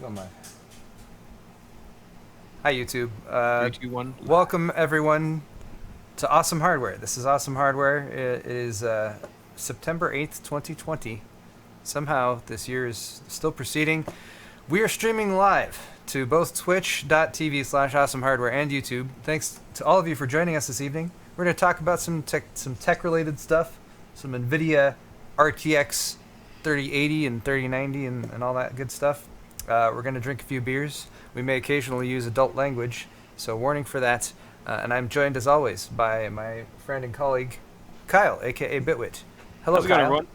Oh my. Hi YouTube. 3, 2, 1. Welcome everyone to Awesome Hardware. This is Awesome Hardware. It is September 8th, 2020. Somehow this year is still proceeding. We are streaming live to both twitch.tv/awesomehardware and YouTube. Thanks to all of you for joining us this evening. We're going to talk about some tech related stuff, some Nvidia RTX 3080 and 3090 and all that good stuff. We're going to drink a few beers. We may occasionally use adult language, so warning for that. And I'm joined, as always, by my friend and colleague, Kyle, a.k.a. Bitwit. Hello, How's it going, Kyle. everyone?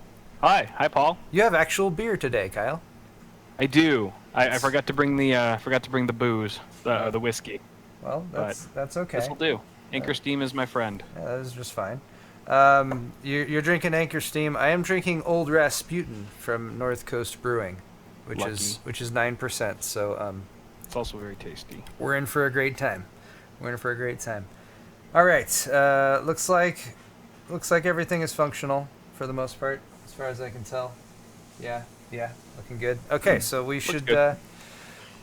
Hi, Paul. You have actual beer today, Kyle. I do. I forgot to bring the booze, the whiskey. Well, that's okay. This will do. Anchor Steam is my friend. Yeah, that is just fine. You're drinking Anchor Steam. I am drinking Old Rasputin from North Coast Brewing, which Lucky. is 9%. So It's also very tasty. we're in for a great time. All right. Looks like everything is functional for the most part, as far as I can tell. Yeah, looking good. Okay, so we should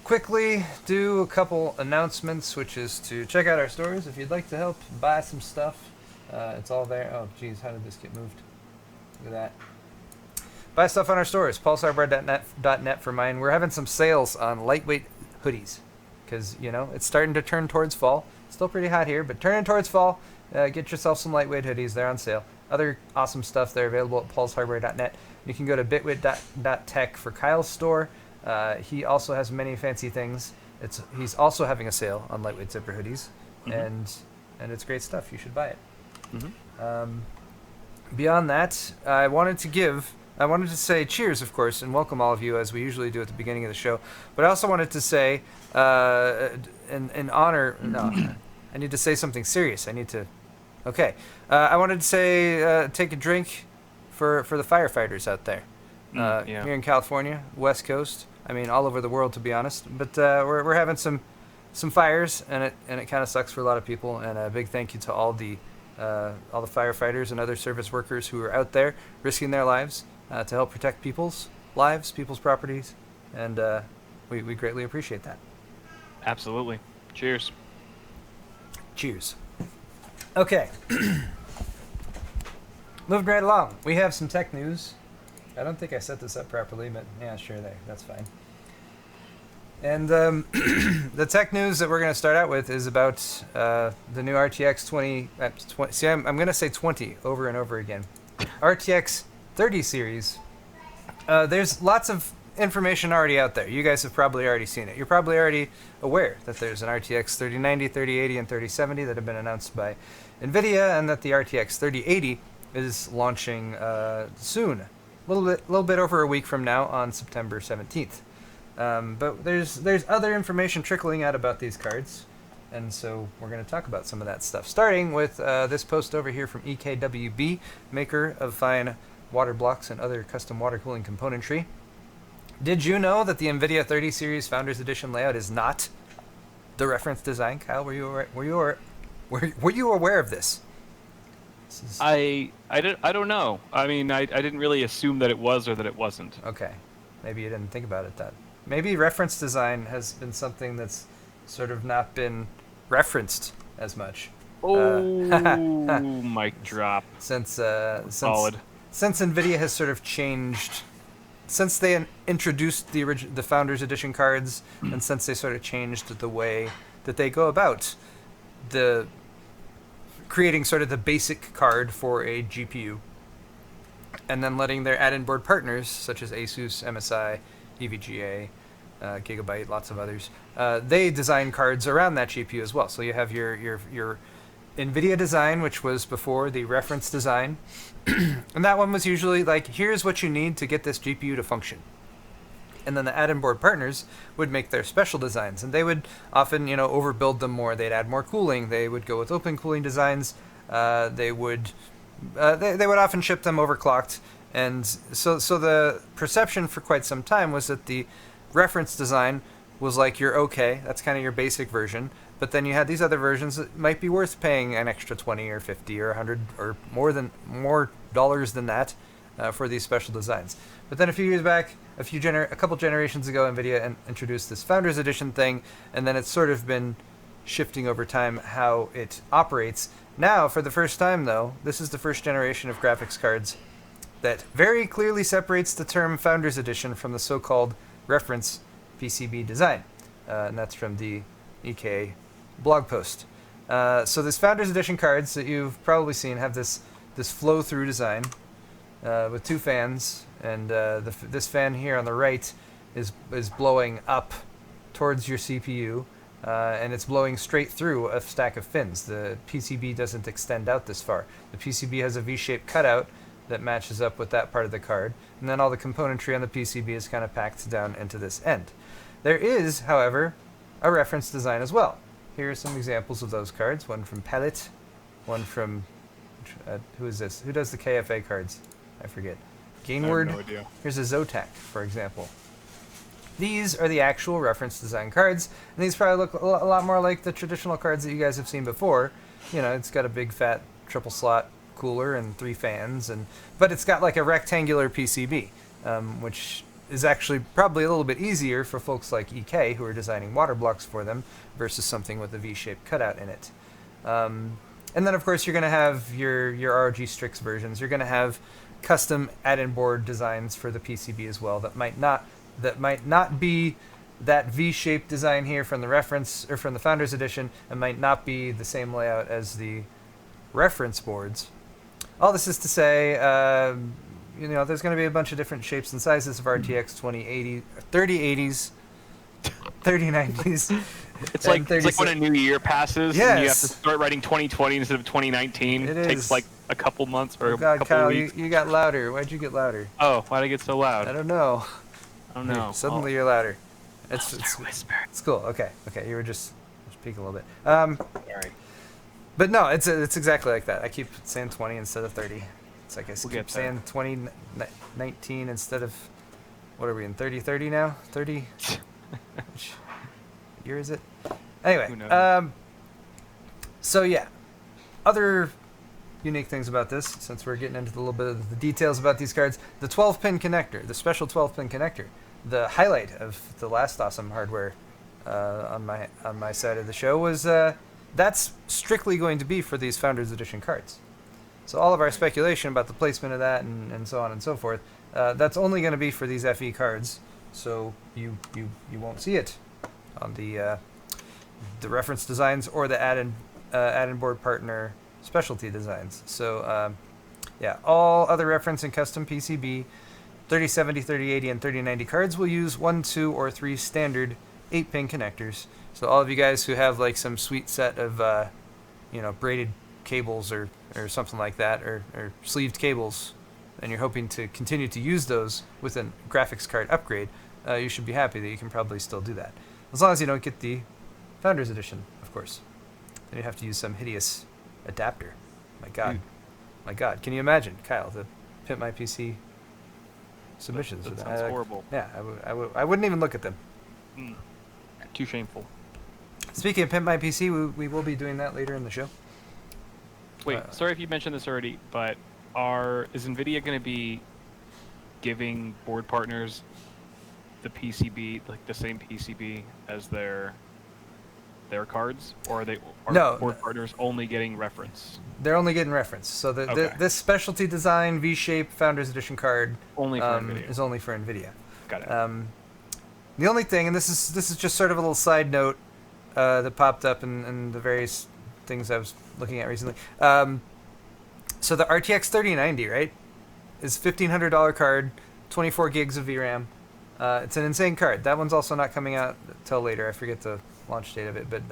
quickly do a couple announcements, which is to check out our stores if you'd like to help buy some stuff. It's all there. Oh, geez, how did this get moved? Look at that. Buy stuff on our stores, pulsehardware.net for mine. We're having some sales on lightweight hoodies because, it's starting to turn towards fall. Still pretty hot here, but turning towards fall. Get yourself some lightweight hoodies. They're on sale. Other awesome stuff, they're available at pulsehardware.net. You can go to bitwit.tech for Kyle's store. He also has many fancy things. He's also having a sale on lightweight zipper hoodies, and it's great stuff. You should buy it. Beyond that, I wanted to say cheers, of course, and welcome all of you, as we usually do at the beginning of the show. But I also wanted to say, in honor, no, I need to say something serious. I wanted to say, take a drink for the firefighters out there. Here in California, West Coast. I mean, all over the world, to be honest. But we're having some fires, and it kind of sucks for a lot of people. And a big thank you to all the firefighters and other service workers who are out there risking their lives to help protect people's lives, people's properties, and we greatly appreciate that. Absolutely. Cheers. Cheers. Okay. Moving right along, we have some tech news. I don't think I set this up properly, but yeah, sure, that's fine. And the tech news that we're going to start out with is about the new RTX 20. See, I'm going to say 20 over and over again. RTX 30 series. There's lots of information already out there. You guys have probably already seen it. You're probably already aware that there's an RTX 3090, 3080, and 3070 that have been announced by Nvidia, and that the RTX 3080 is launching soon. A little bit over a week from now on September 17th. But there's other information trickling out about these cards, and so we're going to talk about some of that stuff. Starting with this post over here from EKWB, maker of fine water blocks and other custom water cooling componentry. Did you know that the Nvidia 30 series Founders Edition layout is not the reference design? Kyle, were you aware of this? I don't know. I mean, I didn't really assume that it was or that it wasn't. Okay, maybe you didn't think about it that. Maybe reference design has been something that's sort of not been referenced as much. Oh, mic drop. Since Nvidia has sort of changed, since they introduced the Founders Edition cards, and since they sort of changed the way that they go about creating sort of the basic card for a GPU, and then letting their add-in board partners such as Asus, MSI, EVGA, Gigabyte, lots of others, they design cards around that GPU as well. So you have your Nvidia design, which was before the reference design, and that one was usually like, here's what you need to get this GPU to function. And then the add-in board partners would make their special designs, and they would often, overbuild them more. They'd add more cooling. They would go with open cooling designs. They would often ship them overclocked, and so the perception for quite some time was that the reference design was like your okay, that's kind of your basic version. But then you had these other versions that might be worth paying an extra 20 or 50 or 100 or more dollars than that for these special designs. But then a few years back, a couple generations ago, Nvidia introduced this Founders Edition thing, and then it's sort of been shifting over time how it operates. Now, for the first time, though, this is the first generation of graphics cards that very clearly separates the term Founders Edition from the so-called reference PCB design. And that's from the EK blog post. So this Founders Edition cards that you've probably seen have this flow-through design with two fans, and this fan here on the right is blowing up towards your CPU, and it's blowing straight through a stack of fins. The PCB doesn't extend out this far. The PCB has a V-shaped cutout that matches up with that part of the card, and then all the componentry on the PCB is kind of packed down into this end. There is, however, a reference design as well. Here are some examples of those cards. One from Pellet, one from who is this? Who does the KFA cards? I forget. Gainward. I have no idea. Here's a Zotac, for example. These are the actual reference design cards, and these probably look a lot more like the traditional cards that you guys have seen before. You know, it's got a big fat triple slot cooler and 3 fans, but it's got like a rectangular PCB, which is actually probably a little bit easier for folks like EK who are designing water blocks for them versus something with a V-shaped cutout in it. And then of course you're going to have your ROG Strix versions. You're going to have custom add-in board designs for the PCB as well that might not be that V-shaped design here from the reference or from the Founders Edition, and might not be the same layout as the reference boards. All this is to say, you know, there's going to be a bunch of different shapes and sizes of RTX 2080, 3080s, 3090s. It's like when a new year passes and you have to start writing 2020 instead of 2019. It takes like a couple months or a couple Kyle, weeks. you got louder. Why'd you get louder? Oh, why'd I get so loud? I don't know. I don't know. Suddenly you're louder. It's cool. Okay. You were just peeking a little bit. Sorry. But no, it's exactly like that. I keep saying 20 instead of 30. It's like I keep saying 2019 instead of, what are we in, 3030 now? 30? Which year is it? Anyway, so yeah, other unique things about this, since we're getting into a little bit of the details about these cards, the 12-pin connector, the special 12-pin connector, the highlight of the last awesome hardware on my side of the show was that's strictly going to be for these Founders Edition cards. So all of our speculation about the placement of that and so on and so forth, that's only going to be for these FE cards, so you won't see it on the reference designs or the add-in board partner specialty designs. So yeah, all other reference and custom PCB 3070, 3080, and 3090 cards will use 1, 2, or 3 standard 8-pin connectors. So all of you guys who have like some sweet set of you know, braided cables or something like that, or sleeved cables, and you're hoping to continue to use those with a graphics card upgrade, you should be happy that you can probably still do that. As long as you don't get the Founders Edition, of course. Then you have to use some hideous adapter. My God. Can you imagine, Kyle, the Pimp My PC submissions? That sounds horrible. Yeah, I wouldn't even look at them. Too shameful. Speaking of Pimp My PC, we will be doing that later in the show. Wait, sorry if you mentioned this already, but is Nvidia going to be giving board partners the PCB, like the same PCB as their cards, or are board partners only getting reference? They're only getting reference. So this specialty design V-shape Founders Edition card only for Nvidia. Is only for Nvidia. Got it. The only thing, and this is just sort of a little side note that popped up in the various things I was looking at recently. So the RTX 3090, right, is $1,500 card, 24 gigs of VRAM. It's an insane card. That one's also not coming out till later. I forget the launch date of it, but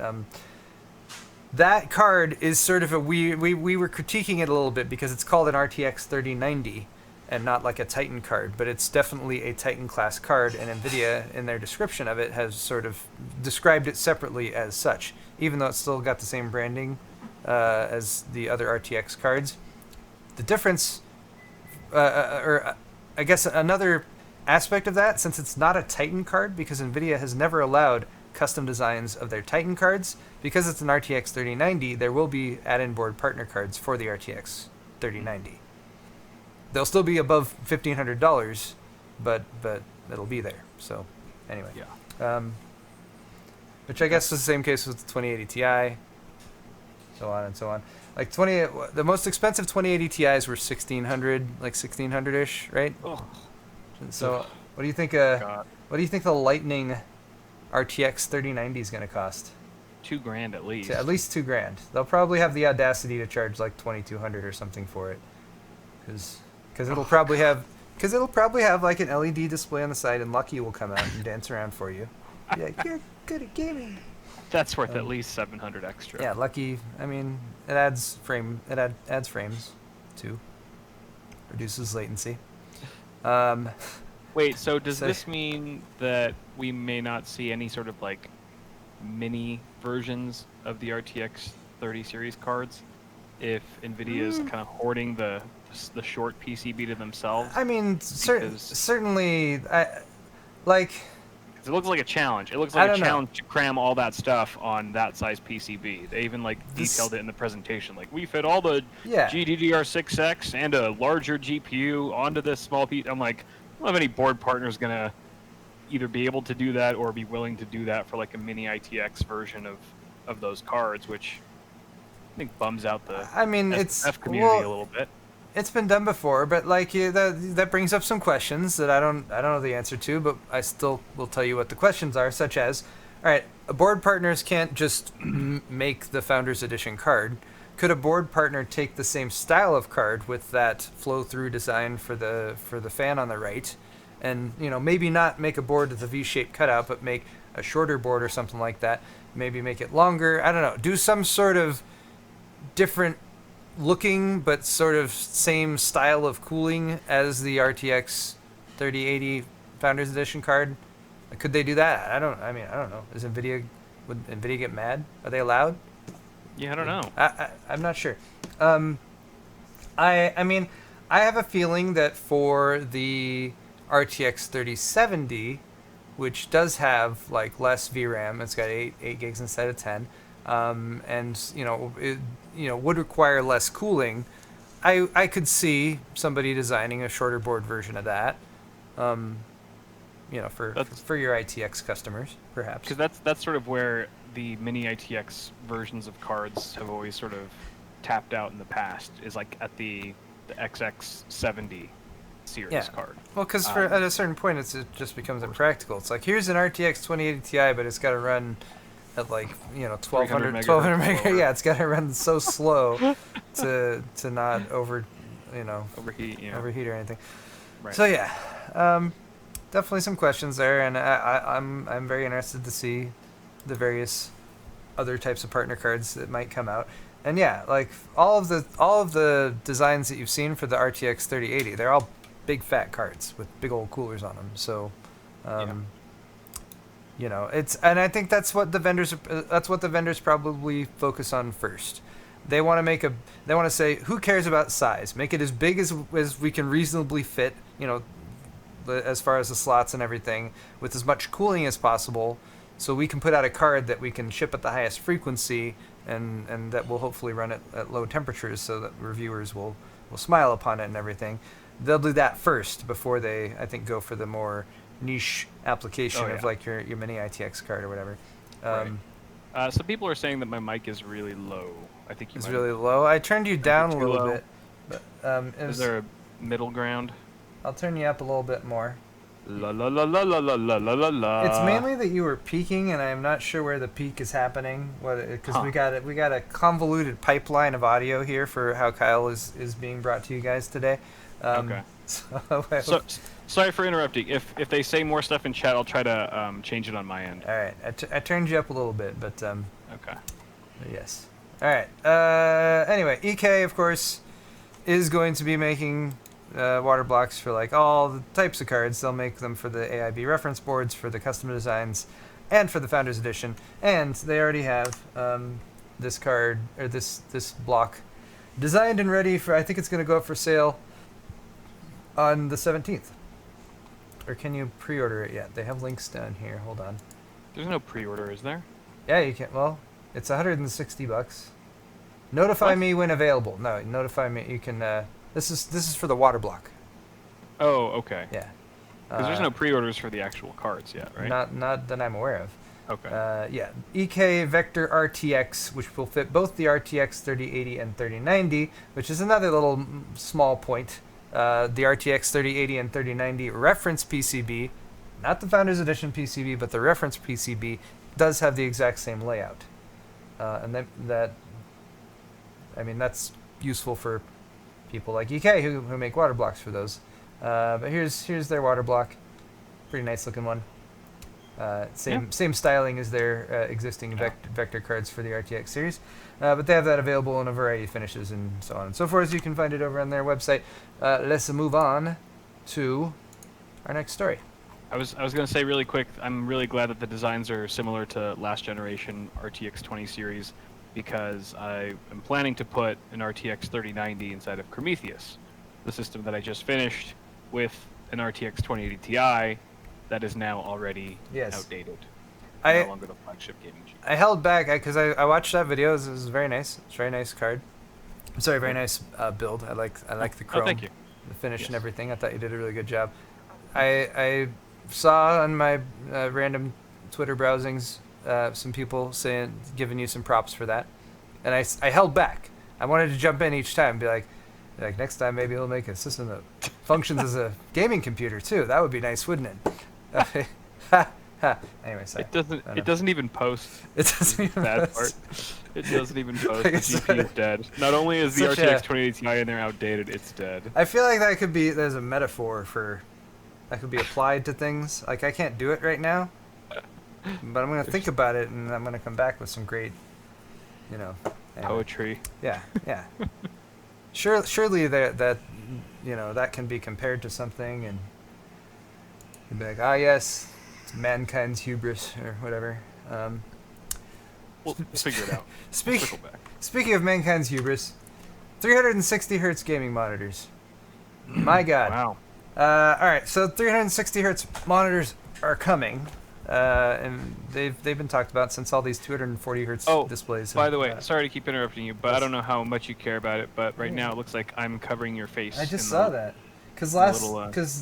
that card is sort of we were critiquing it a little bit because it's called an RTX 3090 and not like a Titan card, but it's definitely a Titan class card, and Nvidia in their description of it has sort of described it separately as such, even though it's still got the same branding as the other RTX cards. The difference, or I guess another aspect of that, since it's not a Titan card, because Nvidia has never allowed custom designs of their Titan cards, because it's an RTX 3090, there will be add-in board partner cards for the RTX 3090. They'll still be above $1,500, but it'll be there. So anyway, Yeah. Which I guess was the same case with the 2080 Ti, so on and so on. Like the most expensive 2080 Ti's were 1600, like 1600-ish, right? Oh. So what do you think? God. What do you think the Lightning RTX 3090 is going to cost? $2,000 at least. At least $2,000. They'll probably have the audacity to charge like 2,200 or something for it, because it'll probably have like an LED display on the side, and Lucky will come out and dance around for you. Be like, you're good at gaming. That's worth at least 700 extra. Yeah, Lucky. I mean, it adds frames too. Reduces latency. Wait, so does this mean that we may not see any sort of like mini versions of the RTX 30 series cards if Nvidia is kind of hoarding the short PCB to themselves? I mean, certainly, like. It looks like a challenge. It looks like a challenge to cram all that stuff on that size PCB. They even like detailed it in the presentation. Like, we fit all the GDDR6X and a larger GPU onto this small piece. I'm like, I don't have any board partners gonna either be able to do that or be willing to do that for like a mini ITX version of those cards, which I think bums out the F community a little bit. It's been done before, but like that brings up some questions that I don't know the answer to, but I still will tell you what the questions are, such as, all right, board partners can't just make the Founders Edition card. Could a board partner take the same style of card with that flow-through design for the fan on the right, and maybe not make a board with a V-shaped cutout, but make a shorter board or something like that? Maybe make it longer. I don't know. Do some sort of different looking but sort of same style of cooling as the RTX 3080 Founders Edition card. Could they do that? I don't know. Would Nvidia get mad? Are they allowed? Yeah, I don't know. I'm not sure. I have a feeling that for the RTX 3070, which does have like less VRAM, it's got 8 gigs instead of 10. And would require less cooling. I could see somebody designing a shorter board version of that. For your ITX customers, perhaps. Because that's sort of where the mini ITX versions of cards have always sort of tapped out in the past. Is like at the XX70 series card. Well, because at a certain point, it just becomes impractical. It's like, here's an RTX 2080 Ti, but it's got to run at like 1200 megahertz. Yeah, it's got to run so slow to not overheat or anything. Right. So definitely some questions there, and I'm very interested to see the various other types of partner cards that might come out. And like all of the designs that you've seen for the RTX 3080, they're all big fat cards with big old coolers on them. So and I think that's what the vendors probably focus on first. They want to say, who cares about size? Make it as big as we can reasonably fit, as far as the slots and everything, with as much cooling as possible, so we can put out a card that we can ship at the highest frequency and that will hopefully run at low temperatures, so that reviewers will smile upon it and everything. They'll do that first before they, I think, go for the more niche application of like your mini ITX card or whatever. Some people are saying that my mic is really low. I think it's really low. I turned you down a little bit. But, is there a middle ground? I'll turn you up a little bit more. La la la la la la la la la. It's mainly that you were peaking, and I'm not sure where the peak is happening. Because we got a convoluted pipeline of audio here for how Kyle is being brought to you guys today. Okay. So sorry for interrupting. If they say more stuff in chat, I'll try to change it on my end. All right. I turned you up a little bit, but okay. Yes. All right. Anyway, EK, of course, is going to be making water blocks for like all the types of cards. They'll make them for the AIB reference boards, for the custom designs, and for the Founders Edition. And they already have this card, or this block, designed and ready for. I think it's going to go up for sale on the 17th. Or can you pre-order it yet? They have links down here. Hold on. There's no pre-order, is there? Yeah, you can. Well, it's $160. Notify me when available. No, notify me. You can. This is for the water block. Oh, okay. Yeah. Because there's no pre-orders for the actual cards yet, right? Not that I'm aware of. Okay. Yeah, EK Vector RTX, which will fit both the RTX 3080 and 3090, which is another little small point. The RTX 3080 and 3090 reference PCB, not the Founders Edition PCB, but the reference PCB, does have the exact same layout. And that's useful for people like EK who make water blocks for those. But here's their water block. Pretty nice looking one. Same styling as their existing vector cards for the RTX series. But they have that available in a variety of finishes and so on and so forth. You can find it over on their website. Let's move on to our next story. I was going to say really quick, I'm really glad that the designs are similar to last generation RTX 20 series, because I am planning to put an RTX 3090 inside of Prometheus, the system that I just finished, with an RTX 2080 Ti that is now already outdated. No longer the flagship gaming GPU. I held back because I watched that video. It was very nice. It's a very nice card. I'm sorry, very nice build. I like the chrome, thank you. The finish and everything. I thought you did a really good job. I saw on my random Twitter browsings some people giving you some props for that, and I held back. I wanted to jump in each time and be like next time maybe he'll make a system that functions as a gaming computer too. That would be nice, wouldn't it? Anyway, sorry. It doesn't even post. It doesn't even bad post. part. It doesn't even post. The GPU is dead. Not only is the RTX 2080 Ti in there outdated, it's dead. I feel like there's a metaphor for that could be applied to things. Like, I can't do it right now, but I'm gonna think about it and I'm gonna come back with some great, anyway. Poetry. Yeah. Surely that that can be compared to something, and you'd be like, yes, it's mankind's hubris or whatever. We'll figure it out. Speaking of mankind's hubris, 360 hertz gaming monitors. My God. Wow. All right, so 360 hertz monitors are coming, and they've been talked about since all these 240 hertz displays. By the way, sorry to keep interrupting you, but I don't know how much you care about it. But right now, it looks like I'm covering your face. I just saw that because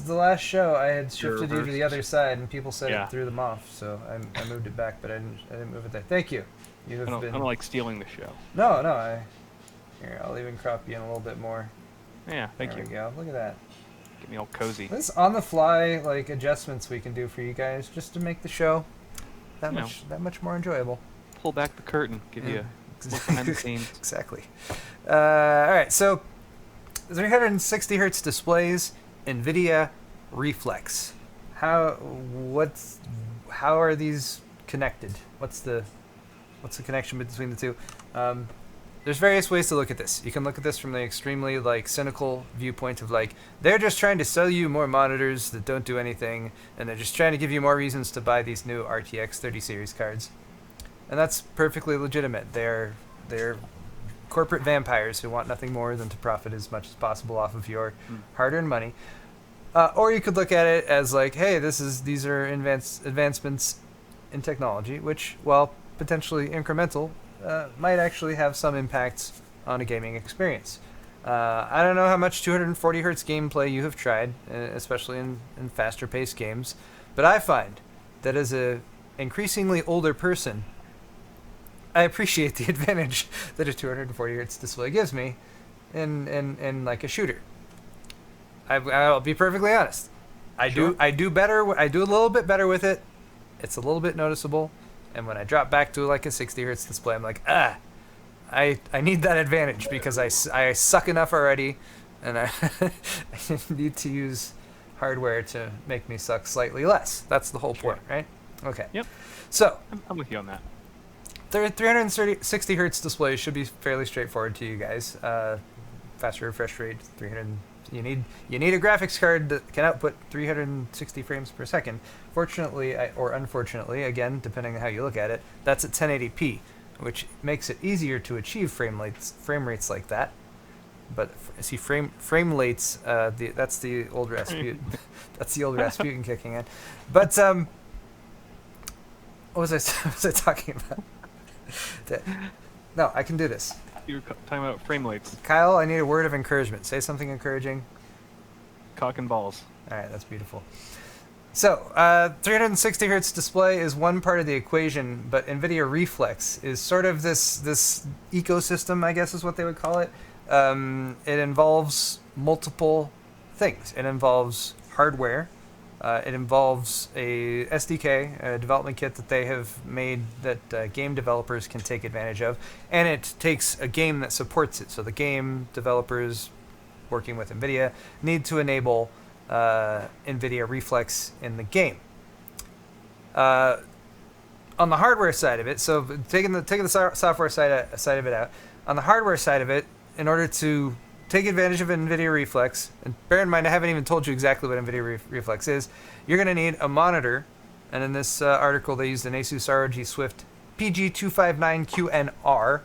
the last show I had shifted you to the other side, and people said it threw them off, so I moved it back, but I didn't move it there. Thank you. I don't like stealing the show. No. Here, I'll even crop you in a little bit more. Yeah, thank you. There we go. Look at that. Get me all cozy. This on-the-fly adjustments we can do for you guys just to make the show that much more enjoyable. Pull back the curtain, give you a look behind the scenes. Exactly. All right, so 360 hertz displays, Nvidia Reflex. How are these connected? What's the connection between the two? There's various ways to look at this. You can look at this from the extremely cynical viewpoint of they're just trying to sell you more monitors that don't do anything, and they're just trying to give you more reasons to buy these new RTX 30 series cards. And that's perfectly legitimate. They're corporate vampires who want nothing more than to profit as much as possible off of your hard-earned money. Or you could look at it as hey, these are advancements in technology, which, while potentially incremental, might actually have some impacts on a gaming experience. I don't know how much 240 hertz gameplay you have tried, especially in faster paced games, but I find that as a increasingly older person, I appreciate the advantage that a 240 hertz display gives me in a shooter. I'll be perfectly honest. I do a little bit better with it. It's a little bit noticeable. And when I drop back to a 60 hertz display, I'm like, I need that advantage because I suck enough already, and I need to use hardware to make me suck slightly less. That's the whole point, right? Okay. Yep. So I'm with you on that. 360 hertz displays should be fairly straightforward to you guys. Faster refresh rate, 300. You need a graphics card that can output 360 frames per second. Fortunately, or unfortunately, again, depending on how you look at it, that's at 1080p, which makes it easier to achieve frame rates like that. But see, frame rates, that's the old Rasputin. That's the old Rasputin kicking in. But what was I talking about? No, I can do this. You were talking about frame rates. Kyle, I need a word of encouragement. Say something encouraging. Cock and balls. All right, that's beautiful. So, 360 hertz display is one part of the equation, but Nvidia Reflex is sort of this ecosystem, I guess is what they would call it. It involves multiple things. It involves hardware. It involves a SDK, a development kit that they have made that game developers can take advantage of, and it takes a game that supports it. So the game developers working with Nvidia need to enable Nvidia Reflex in the game. On the hardware side of it, so taking the software side of it out, on the hardware side of it, in order to take advantage of Nvidia Reflex, and bear in mind I haven't even told you exactly what Nvidia Reflex is, you're going to need a monitor, and in this article they used an Asus ROG Swift PG259QNR,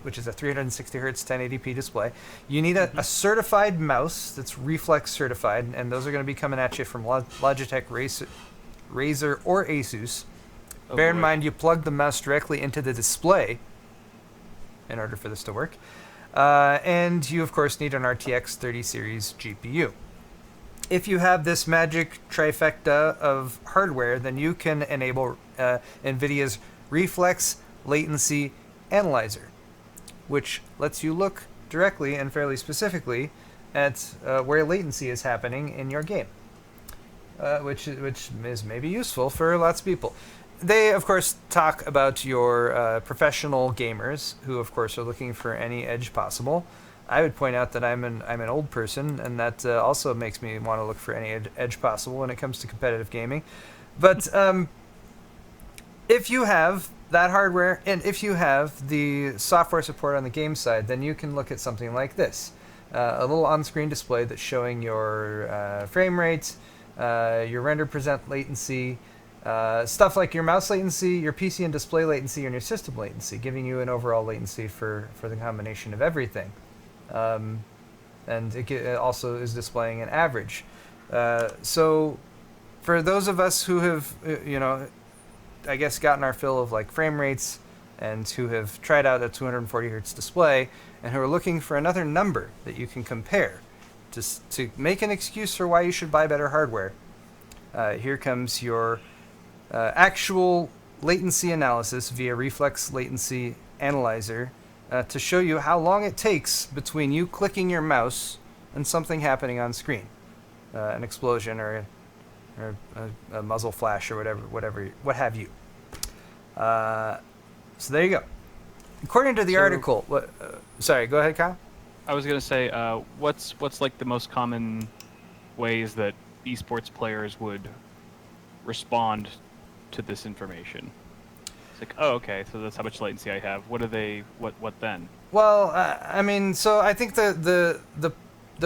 which is a 360 hertz 1080p display. You need a certified mouse that's Reflex certified, and those are going to be coming at you from Logitech, Razer, or Asus. Bear in mind you plug the mouse directly into the display in order for this to work. And you, of course, need an RTX 30 series GPU. If you have this magic trifecta of hardware, then you can enable NVIDIA's Reflex Latency Analyzer, which lets you look directly and fairly specifically at where latency is happening in your game, which is maybe useful for lots of people. They, of course, talk about your professional gamers who, of course, are looking for any edge possible. I would point out that I'm an old person, and that also makes me want to look for any edge possible when it comes to competitive gaming. But if you have that hardware, and if you have the software support on the game side, then you can look at something like this. A little on-screen display that's showing your frame rate, your render present latency, stuff like your mouse latency, your PC and display latency, and your system latency, giving you an overall latency for the combination of everything. And it also is displaying an average. So for those of us who have, I guess gotten our fill of like frame rates and who have tried out a 240 hertz display and who are looking for another number that you can compare to make an excuse for why you should buy better hardware, here comes your actual latency analysis via Reflex Latency Analyzer to show you how long it takes between you clicking your mouse and something happening on screen, an explosion or a muzzle flash or what have you. So there you go. According to the article, sorry, go ahead, Kyle. I was gonna say, what's like the most common ways that esports players would respond to this information? It's like, oh, okay, so that's how much latency I have. What then? Well, I mean, so I think the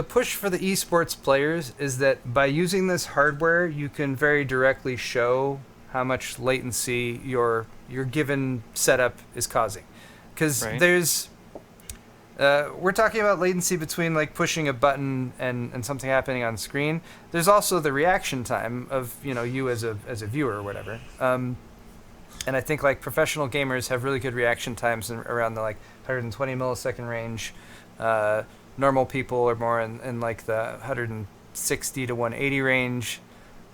push for the esports players is that by using this hardware, you can very directly show how much latency your given setup is causing. Because there's we're talking about latency between like pushing a button and something happening on screen. There's also the reaction time of you as a viewer or whatever. And I think like professional gamers have really good reaction times around the like 120 millisecond range. Normal people are more in like the 160 to 180 range.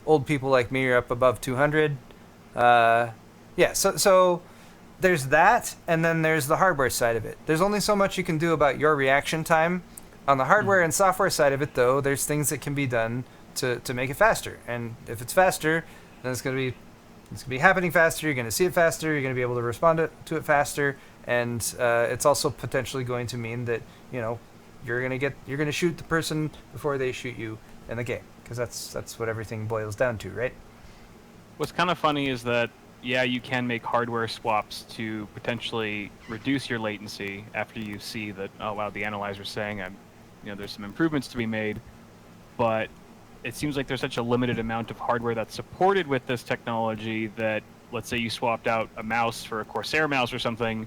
Old people like me are up above 200. So there's that, and then there's the hardware side of it. There's only so much you can do about your reaction time. On the hardware and software side of it, though, there's things that can be done to make it faster. And if it's faster, then it's going to be happening faster. You're going to see it faster. You're going to be able to respond to it faster. And it's also potentially going to mean that you're going to shoot the person before they shoot you in the game, because that's what everything boils down to, right? What's kind of funny is that you can make hardware swaps to potentially reduce your latency after you see that, oh wow, the analyzer's saying there's some improvements to be made, but it seems like there's such a limited amount of hardware that's supported with this technology that, let's say you swapped out a mouse for a Corsair mouse or something,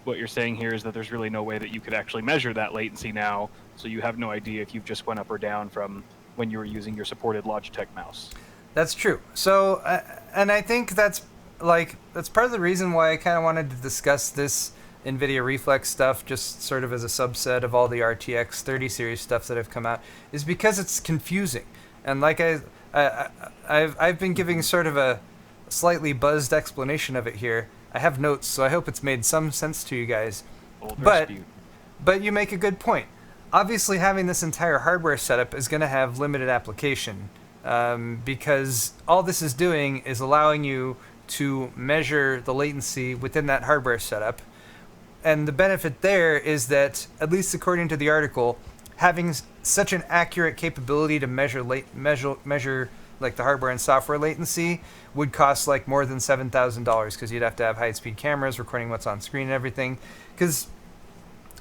what you're saying here is that there's really no way that you could actually measure that latency now, so you have no idea if you've just went up or down from when you were using your supported Logitech mouse. That's true. So, and I think that's part of the reason why I kind of wanted to discuss this Nvidia Reflex stuff, just sort of as a subset of all the RTX 30 series stuff that have come out, is because it's confusing. And like I've been giving sort of a slightly buzzed explanation of it here. I have notes, so I hope it's made some sense to you guys. But you make a good point. Obviously, having this entire hardware setup is going to have limited application, because all this is doing is allowing you to measure the latency within that hardware setup. And the benefit there is that, at least according to the article, having such an accurate capability to measure like the hardware and software latency would cost like more than $7,000, because you'd have to have high-speed cameras recording what's on screen and everything. Because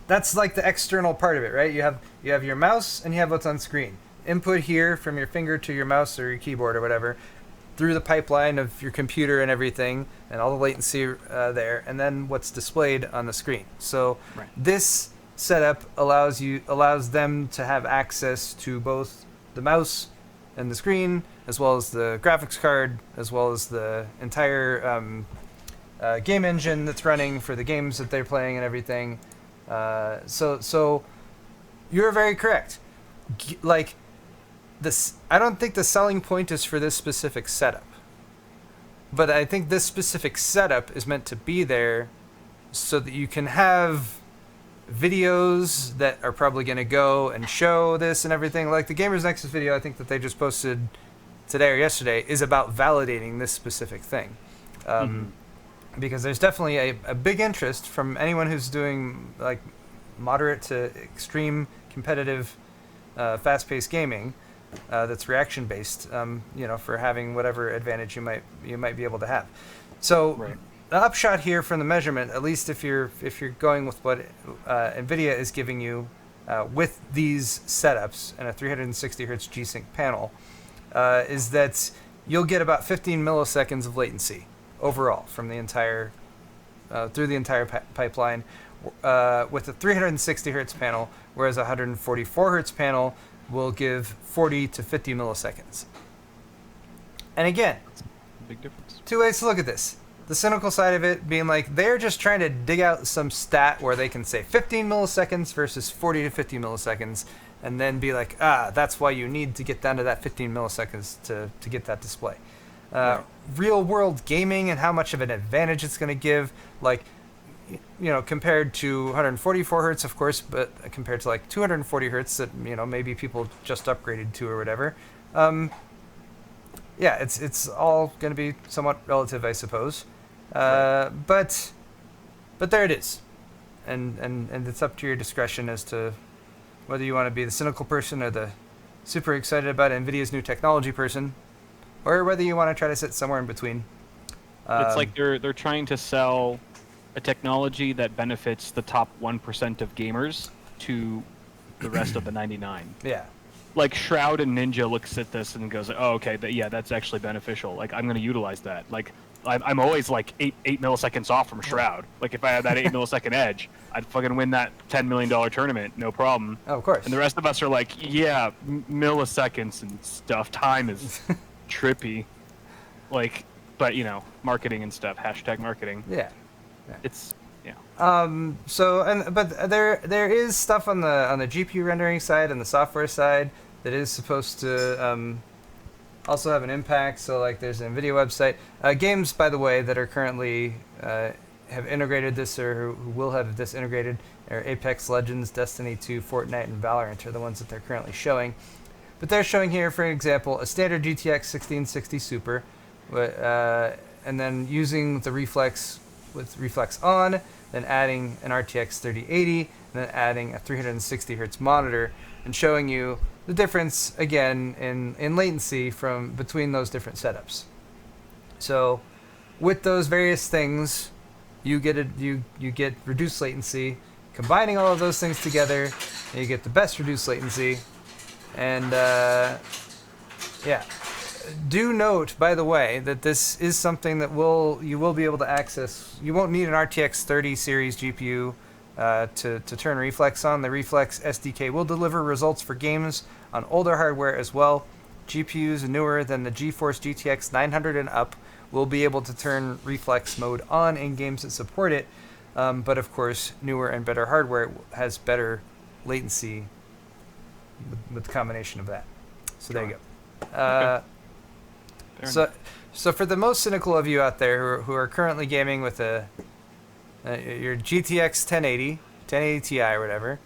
that's like the external part of it, right? You have your mouse and you have what's on screen. Input here from your finger to your mouse or your keyboard or whatever, through the pipeline of your computer and everything, and all the latency there, and then what's displayed on the screen. So this setup allows them to have access to both the mouse and the screen, as well as the graphics card, as well as the entire game engine that's running for the games that they're playing and everything. So you're very correct. Like this, I don't think the selling point is for this specific setup, but I think this specific setup is meant to be there so that you can have videos that are probably going to go and show this and everything. Like the Gamers Nexus video, I think that they just posted today or yesterday, is about validating this specific thing. Because there's definitely a big interest from anyone who's doing like moderate to extreme competitive fast-paced gaming that's reaction-based, for having whatever advantage you might be able to have. So the upshot here from the measurement, at least if you're going with what Nvidia is giving you with these setups and a 360 Hz G-Sync panel, is that you'll get about 15 milliseconds of latency overall from the entire through the entire pipeline with a 360 hertz panel, whereas a 144 hertz panel will give 40 to 50 milliseconds. And again, big difference. Two ways to look at this. The cynical side of it being like they're just trying to dig out some stat where they can say 15 milliseconds versus 40 to 50 milliseconds, and then be like, that's why you need to get down to that 15 milliseconds to get that display. Real world gaming and how much of an advantage it's going to give, like, compared to 144 hertz, of course, but compared to like 240 hertz that maybe people just upgraded to or whatever. It's all going to be somewhat relative, I suppose. But there it is, and it's up to your discretion as to whether you want to be the cynical person or the super excited about Nvidia's new technology person, or whether you want to try to sit somewhere in between. It's like they're trying to sell a technology that benefits the top 1% of gamers to the rest of the 99. Yeah. Like Shroud and Ninja looks at this and goes, "Oh, okay, that's actually beneficial. Like I'm going to utilize that. Like I'm always like eight milliseconds off from Shroud. Like if I had that 8 millisecond edge, I'd fucking win that $10 million tournament, no problem." Oh, of course. And the rest of us are like, milliseconds and stuff. Time is trippy. Like, but marketing and stuff. Hashtag marketing. Yeah. It's but there is stuff on the GPU rendering side and the software side that is supposed to also have an impact. So like there's an NVIDIA website. Games, by the way, that are currently have integrated this or who will have this integrated are Apex Legends, Destiny 2, Fortnite, and Valorant are the ones that they're currently showing. But they're showing here, for example, a standard GTX 1660 Super, and then using the Reflex with Reflex on, then adding an RTX 3080, and then adding a 360 hertz monitor, and showing you the difference again in latency from between those different setups. So with those various things, you get reduced latency. Combining all of those things together, you get the best reduced latency. And do note, by the way, that this is something that you will be able to access. You won't need an RTX 30 series GPU to turn Reflex on. The Reflex SDK will deliver results for games on older hardware as well. GPUs newer than the GeForce GTX 900 and up will be able to turn Reflex mode on in games that support it. But of course, newer and better hardware has better latency with the combination of that. So there you go. So for the most cynical of you out there who are currently gaming with your GTX 1080 Ti or whatever,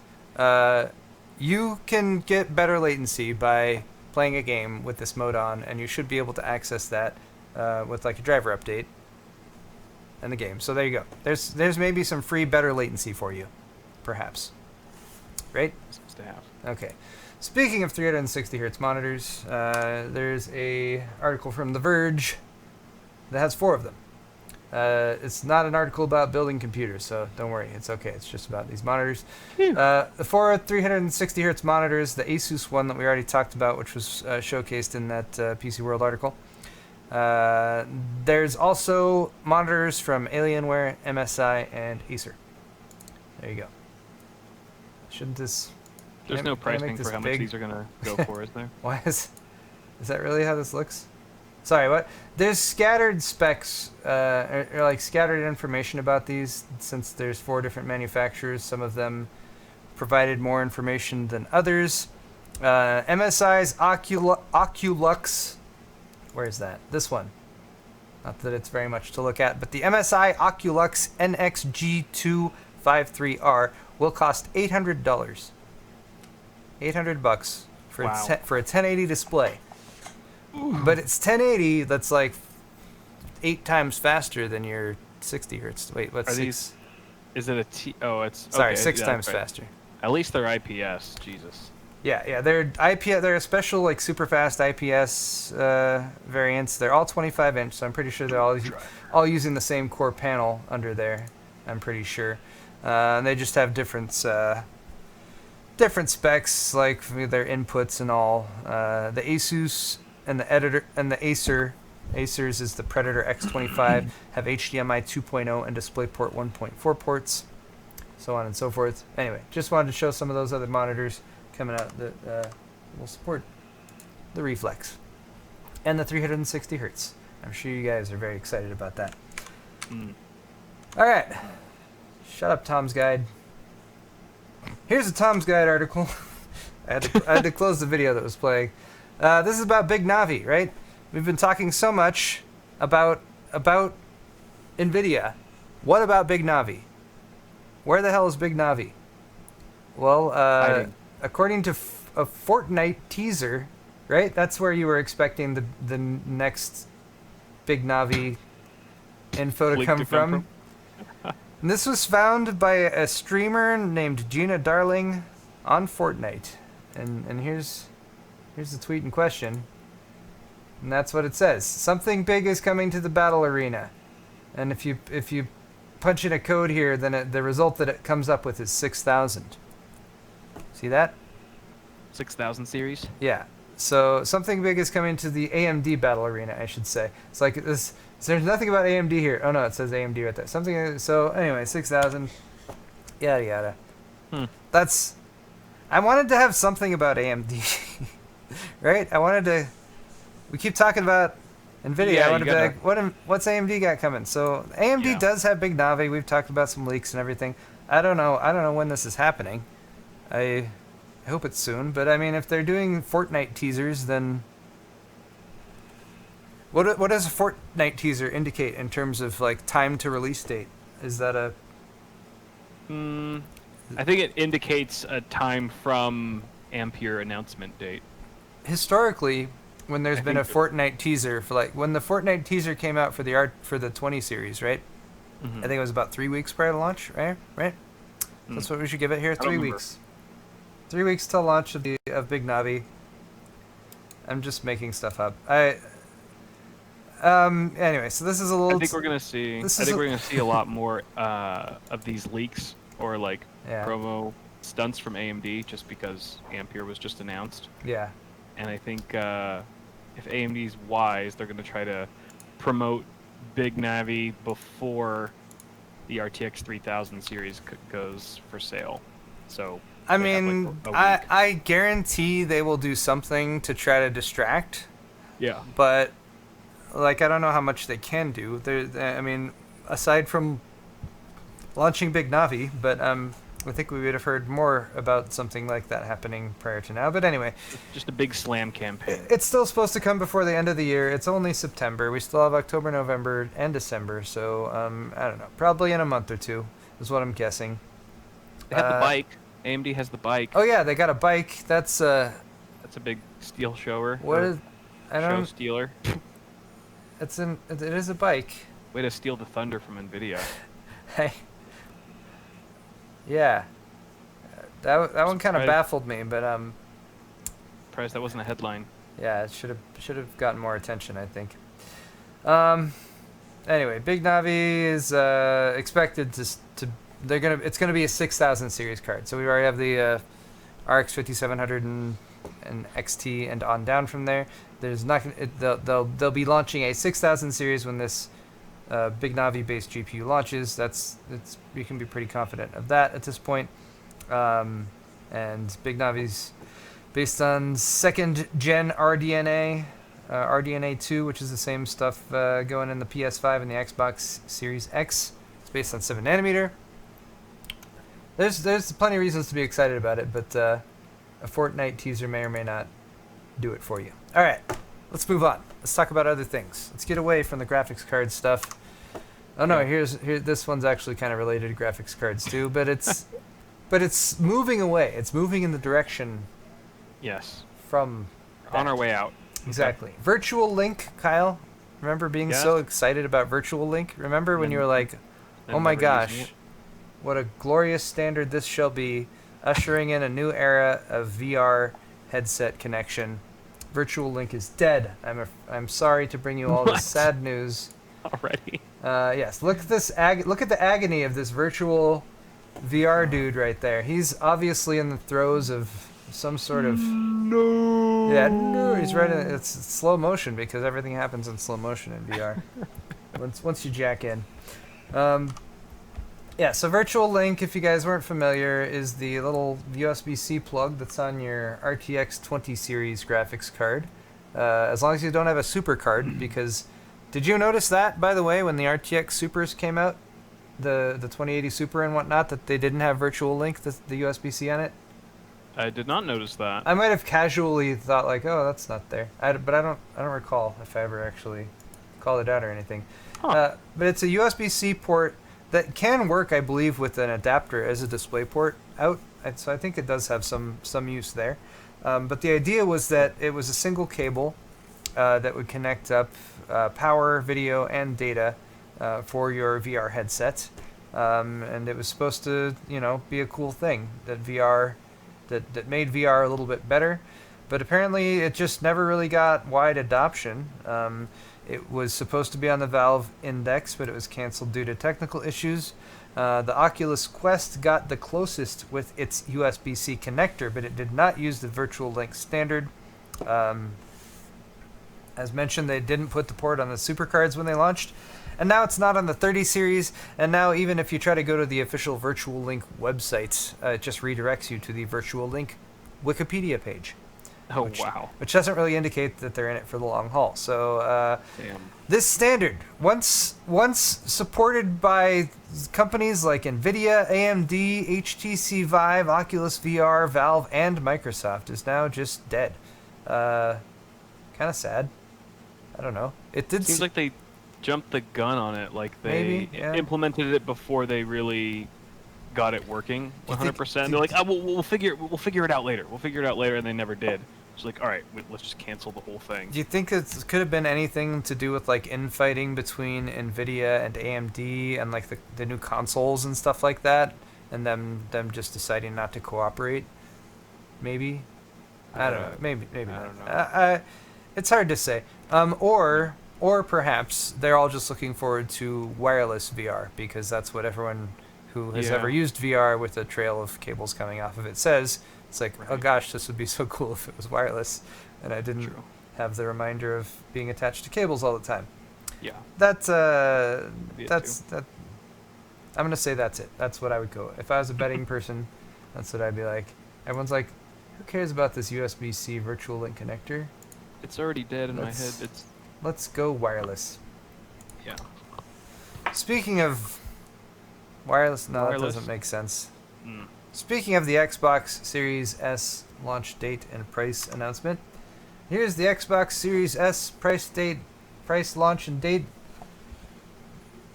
you can get better latency by playing a game with this mode on, and you should be able to access that with like a driver update in the game. So there you go. There's maybe some free better latency for you, perhaps. Right? Seems to have. Okay. Speaking of 360 hertz monitors, there's a article from The Verge that has 4 of them. It's not an article about building computers, so don't worry. It's okay. It's just about these monitors. The 4 360 hertz monitors, the Asus one that we already talked about, which was showcased in that PC World article. There's also monitors from Alienware, MSI, and Acer. There you go. Shouldn't this... There's no pricing for how much these are going to go for, is there? Why is that really how this looks? Sorry, what? There's scattered specs, or like scattered information about these, since there's 4 different manufacturers. Some of them provided more information than others. MSI's Oculux, where is that? This one. Not that it's very much to look at, but the MSI Oculux NXG253R will cost $800. $800 for Wow. for a 1080 display. Ooh. But it's 1080 that's like 8 times faster than your 60 hertz. Wait, what's 6? These? Is it a T? Oh, it's sorry, okay, 6 yeah, times right. faster. At least they're IPS. Jesus. Yeah, they're IPS. They're a special like super fast IPS variants. They're all 25 inch, so I'm pretty sure they're all using the same core panel under there. I'm pretty sure, and they just have different specs, like their inputs and all. The Asus and the Editor and the Acer's is the Predator X25 have HDMI 2.0 and DisplayPort 1.4 ports, so on and so forth. Anyway, just wanted to show some of those other monitors coming out that will support the Reflex and the 360 hertz. I'm sure you guys are very excited about that. All right, shut up, Tom's Guide. Here's a Tom's Guide article. I had to close the video that was playing. This is about Big Navi, right? We've been talking so much about Nvidia. What about Big Navi? Where the hell is Big Navi? Well, according to a Fortnite teaser, right? That's where you were expecting the next Big Navi info to come from. And this was found by a streamer named Gina Darling on Fortnite. And here's the tweet in question. And that's what it says. Something big is coming to the battle arena. And if you punch in a code here, then the result that it comes up with is 6,000. See that? 6,000 series? Yeah. So something big is coming to the AMD battle arena, I should say. It's like this. So there's nothing about AMD here. Oh no, it says AMD right there. Something. So anyway, 6,000. Yada yada. That's. I wanted to have something about AMD, right? I wanted to. We keep talking about Nvidia. Yeah, I wanted to be like, what's AMD got coming? So AMD does have Big Navi. We've talked about some leaks and everything. I don't know when this is happening. I hope it's soon. But I mean, if they're doing Fortnite teasers, then what does a Fortnite teaser indicate in terms of like time to release date? Is that a? I think it indicates a time from Ampere announcement date. Historically, when there's been a Fortnite teaser for like when the Fortnite teaser came out for the 20 series, right? I think it was about 3 weeks prior to launch, right? That's what we should give it here. 3 weeks. 3 weeks till launch of Big Navi. I'm just making stuff up. Anyway, so this is a little. I think we're gonna see a lot more of these leaks or like promo stunts from AMD, just because Ampere was just announced. Yeah. And I think if AMD's wise, they're gonna try to promote Big Navi before the RTX 3000 series goes for sale. So. I mean, I guarantee they will do something to try to distract. Yeah. But, like, I don't know how much they can do. I mean, aside from launching Big Navi, but I think we would have heard more about something like that happening prior to now. But anyway, Just a big slam campaign. it's still supposed to come before the end of the year. It's only September. We still have October, November, and December. So I don't know. Probably in a month or two is what I'm guessing. They have the bike. AMD has the bike. Oh yeah, they got a bike. That's a big steel shower. what is? I Show don't. stealer. It is a bike. Way to steal the thunder from Nvidia. Hey. Yeah. That one kind of Surprised- baffled me, but Surprised that wasn't a headline. yeah, it should have gotten more attention, I think. Anyway, Big Navi is expected to it's gonna be a 6000 series card. So we already have the RX 5700 and XT and on down from there. There's not they'll be launching a 6000 series when this Big Navi based GPU launches. You can be pretty confident of that at this point. And Big Navi's based on second gen RDNA, RDNA 2, which is the same stuff going in the PS5 and the Xbox Series X. It's based on 7 nanometer. There's plenty of reasons to be excited about it, but a Fortnite teaser may or may not do it for you. All right, let's move on. Let's talk about other things. Let's get away from the graphics card stuff. Oh no, here this one's actually kind of related to graphics cards too, but it's moving away. It's moving in the direction Yes. from On that. our way out. Exactly. VirtualLink, Kyle. Remember being Yeah. so excited about VirtualLink? Remember when And you were like, and "Oh my never using gosh, it. what a glorious standard this shall be, ushering in a new era of VR headset connection." VirtualLink is dead. I'm sorry to bring you all What? this sad news. Already. Yes, look at this. Look at the agony of this virtual VR dude right there. He's obviously in the throes of some sort of. No. Yeah, no, he's right. It's slow motion because everything happens in slow motion in VR. once you jack in. Yeah, so VirtualLink, if you guys weren't familiar, is the little USB-C plug that's on your RTX 20 series graphics card. As long as you don't have a super card, because did you notice that, by the way, when the RTX Supers came out, the 2080 Super and whatnot, that they didn't have VirtualLink, the USB-C on it? I did not notice that. I might have casually thought like, oh, that's not there. But I don't recall if I ever actually called it out or anything. Huh. But it's a USB-C port that can work, I believe, with an adapter as a display port out. So I think it does have some use there. But the idea was that it was a single cable that would connect up power, video, and data for your VR headset. And it was supposed to, be a cool thing that made VR a little bit better. But apparently it just never really got wide adoption. It was supposed to be on the Valve Index, but it was canceled due to technical issues. The Oculus Quest got the closest with its USB-C connector, but it did not use the VirtualLink standard. As mentioned, they didn't put the port on the supercards when they launched, and now it's not on the 30 series, and now even if you try to go to the official VirtualLink website, it just redirects you to the VirtualLink Wikipedia page. Oh, wow. Which doesn't really indicate that they're in it for the long haul. So Damn. this standard, once supported by companies like Nvidia, AMD, HTC Vive, Oculus VR, Valve, and Microsoft, is now just dead. Kind of sad. I don't know. It did Seems like they jumped the gun on it. Like they Maybe, yeah. implemented it before they really got it working 100%. think- They're like, oh, we'll figure it out later. We'll figure it out later, and they never did. It's like, all right, let's just cancel the whole thing. Do you think it could have been anything to do with like infighting between Nvidia and AMD and like the new consoles and stuff like that, and them just deciding not to cooperate? Maybe. I don't know. Maybe I not. don't know. It's hard to say. Or perhaps they're all just looking forward to wireless VR because that's what everyone who has Yeah. ever used VR with a trail of cables coming off of it says. It's like, oh Right. gosh, this would be so cool if it was wireless, and I didn't True. have the reminder of being attached to cables all the time. Yeah. That's Be it that. I'm gonna say that's it. That's what I would go. If I was a betting person, that's what I'd be like. Everyone's like, who cares about this USB-C VirtualLink connector? It's already dead in my head. Let's- Let's go wireless. Yeah. Speaking of wireless, no, Wireless. that doesn't make sense. Speaking of the Xbox Series S launch date and price announcement, here's the Xbox Series S price launch and date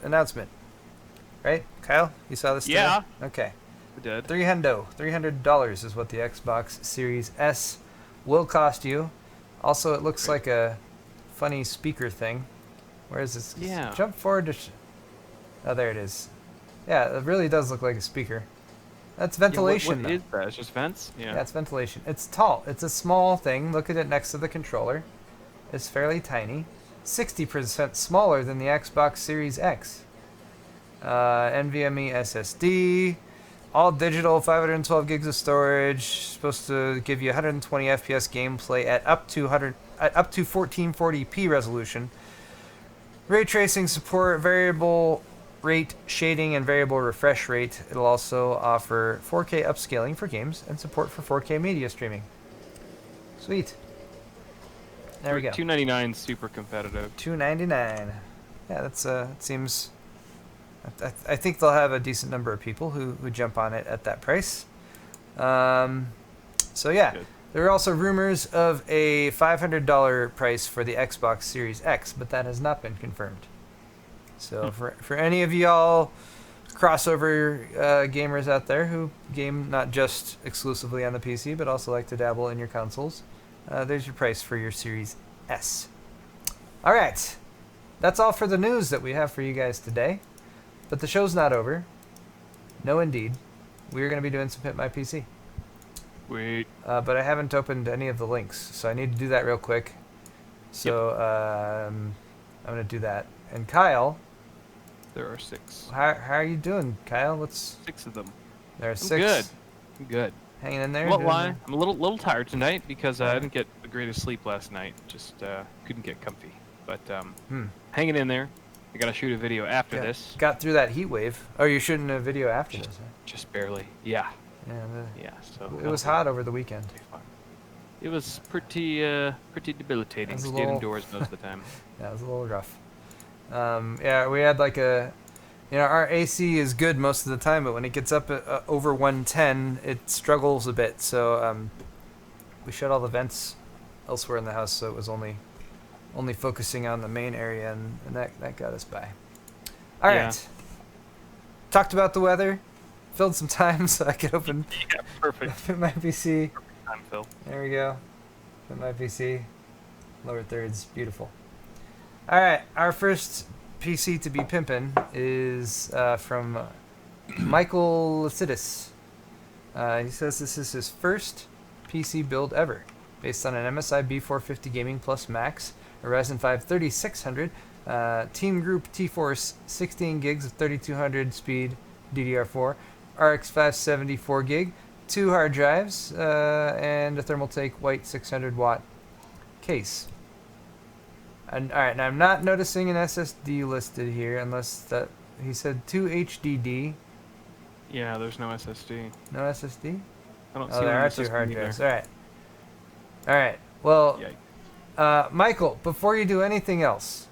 announcement. Right, Kyle? You saw this? Yeah. Today? Okay. We did. $300 is what the Xbox Series S will cost you. Also, it looks like a funny speaker thing. Where is this? Yeah. Jump forward to... oh, there it is. Yeah, it really does look like a speaker. That's ventilation. What is that? It's just vents? Yeah, it's ventilation. It's tall. It's a small thing. Look at it next to the controller. It's fairly tiny. 60% smaller than the Xbox Series X. NVMe SSD. All digital, 512 gigs of storage. Supposed to give you 120 FPS gameplay at up to 1440p resolution. Ray tracing support, variable rate shading, and variable refresh rate. It'll also offer 4K upscaling for games and support for 4K media streaming. Sweet. There we go. $299, super competitive. $299. Yeah, that's it seems. I think they'll have a decent number of people who jump on it at that price. So yeah, Good. there are also rumors of a $500 price for the Xbox Series X, but that has not been confirmed. So for any of y'all crossover gamers out there who game not just exclusively on the PC, but also like to dabble in your consoles, there's your price for your Series S. All right, that's all for the news that we have for you guys today. But the show's not over. No, indeed. We're going to be doing some Pimp My PC. Wait. But I haven't opened any of the links, so I need to do that real quick. So I'm going to do that. And Kyle... there are 6. How are you doing, Kyle? 6 of them. There are I'm 6. Good. Hanging in there? Won't lie. I'm a little tired tonight because I didn't get the greatest sleep last night. Just couldn't get comfy. But hanging in there. I gotta shoot a video after this. Got through that heat wave. Oh, you're shooting a video after this, huh? Just barely. Yeah. Yeah. So It was hot over the weekend. It was pretty debilitating. Stayed indoors most of the time. Yeah, it was a little rough. Yeah, we had like our AC is good most of the time, but when it gets up over 110, it struggles a bit. So we shut all the vents elsewhere in the house, so it was only focusing on the main area, and that got us by. All right. Talked about the weather. Filled some time so I could open perfect. my PC. Perfect time, Phil. There we go. Put my PC. Lower thirds. Beautiful. All right. Our first PC to be pimping is from Michael Lacidis. He says this is his first PC build ever, based on an MSI B450 Gaming Plus Max, a Ryzen 5 3600, Team Group T-Force 16 gigs of 3200 speed DDR4, RX 570 4 gig, 2 hard drives, and a Thermaltake white 600 watt case. And all right, now I'm not noticing an SSD listed here, unless that he said 2 HDD. Yeah, there's no SSD. No SSD? I don't see there are 2 hard drives. All right. Well. Yikes. Michael, before you do anything else,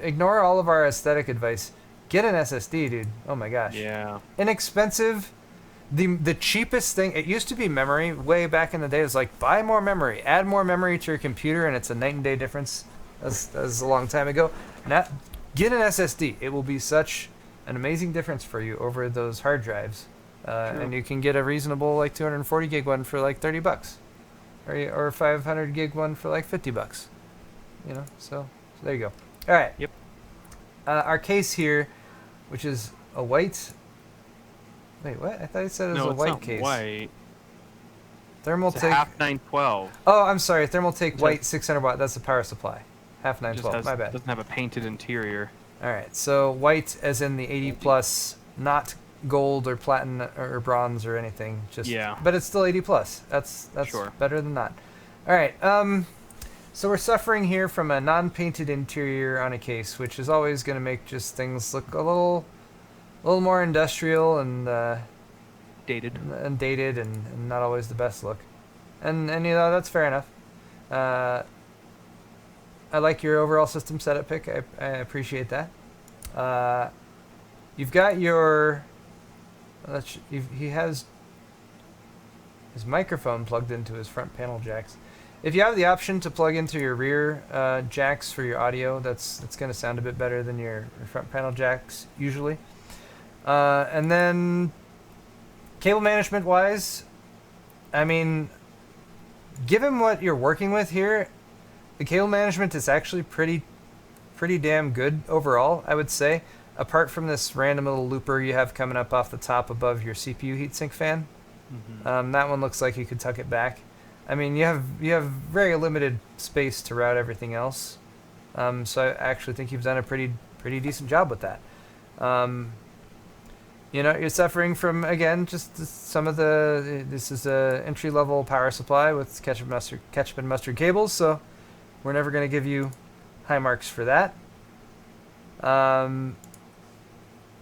ignore all of our aesthetic advice. Get an SSD, dude. Oh my gosh. Yeah. Inexpensive. The cheapest thing, it used to be memory way back in the day. It was like, buy more memory, add more memory to your computer, and it's a night and day difference. That was a long time ago. Now, get an SSD. It will be such an amazing difference for you over those hard drives. And you can get a reasonable, like, 240 gig one for like $30. Or 500 gig one for like $50, so there you go. All right. Yep. Our case here, which is a white. Wait, what? I thought it said it was a white case. White. Thermaltake. It's a half 912. Oh, I'm sorry. Thermaltake white 600 watt. That's the power supply. Half 912. My bad. Doesn't have a painted interior. All right. So white, as in the 80 plus, not gold or platinum or bronze or anything. But it's still 80 plus. That's sure. Better than not. All right. So we're suffering here from a non-painted interior on a case, which is always going to make just things look a little more industrial and dated and not always the best look. And that's fair enough. I like your overall system setup pick. I appreciate that. You've got your. He has his microphone plugged into his front panel jacks. If you have the option to plug into your rear jacks for your audio, that's going to sound a bit better than your front panel jacks usually. And then cable management wise, I mean, given what you're working with here, the cable management is actually pretty damn good overall, I would say. Apart from this random little looper you have coming up off the top above your CPU heatsink fan. Mm-hmm. That one looks like you could tuck it back. I mean, you have very limited space to route everything else. So I actually think you've done a pretty decent job with that. You're suffering from, again, just some of this is a entry-level power supply with ketchup and mustard cables, so we're never going to give you high marks for that.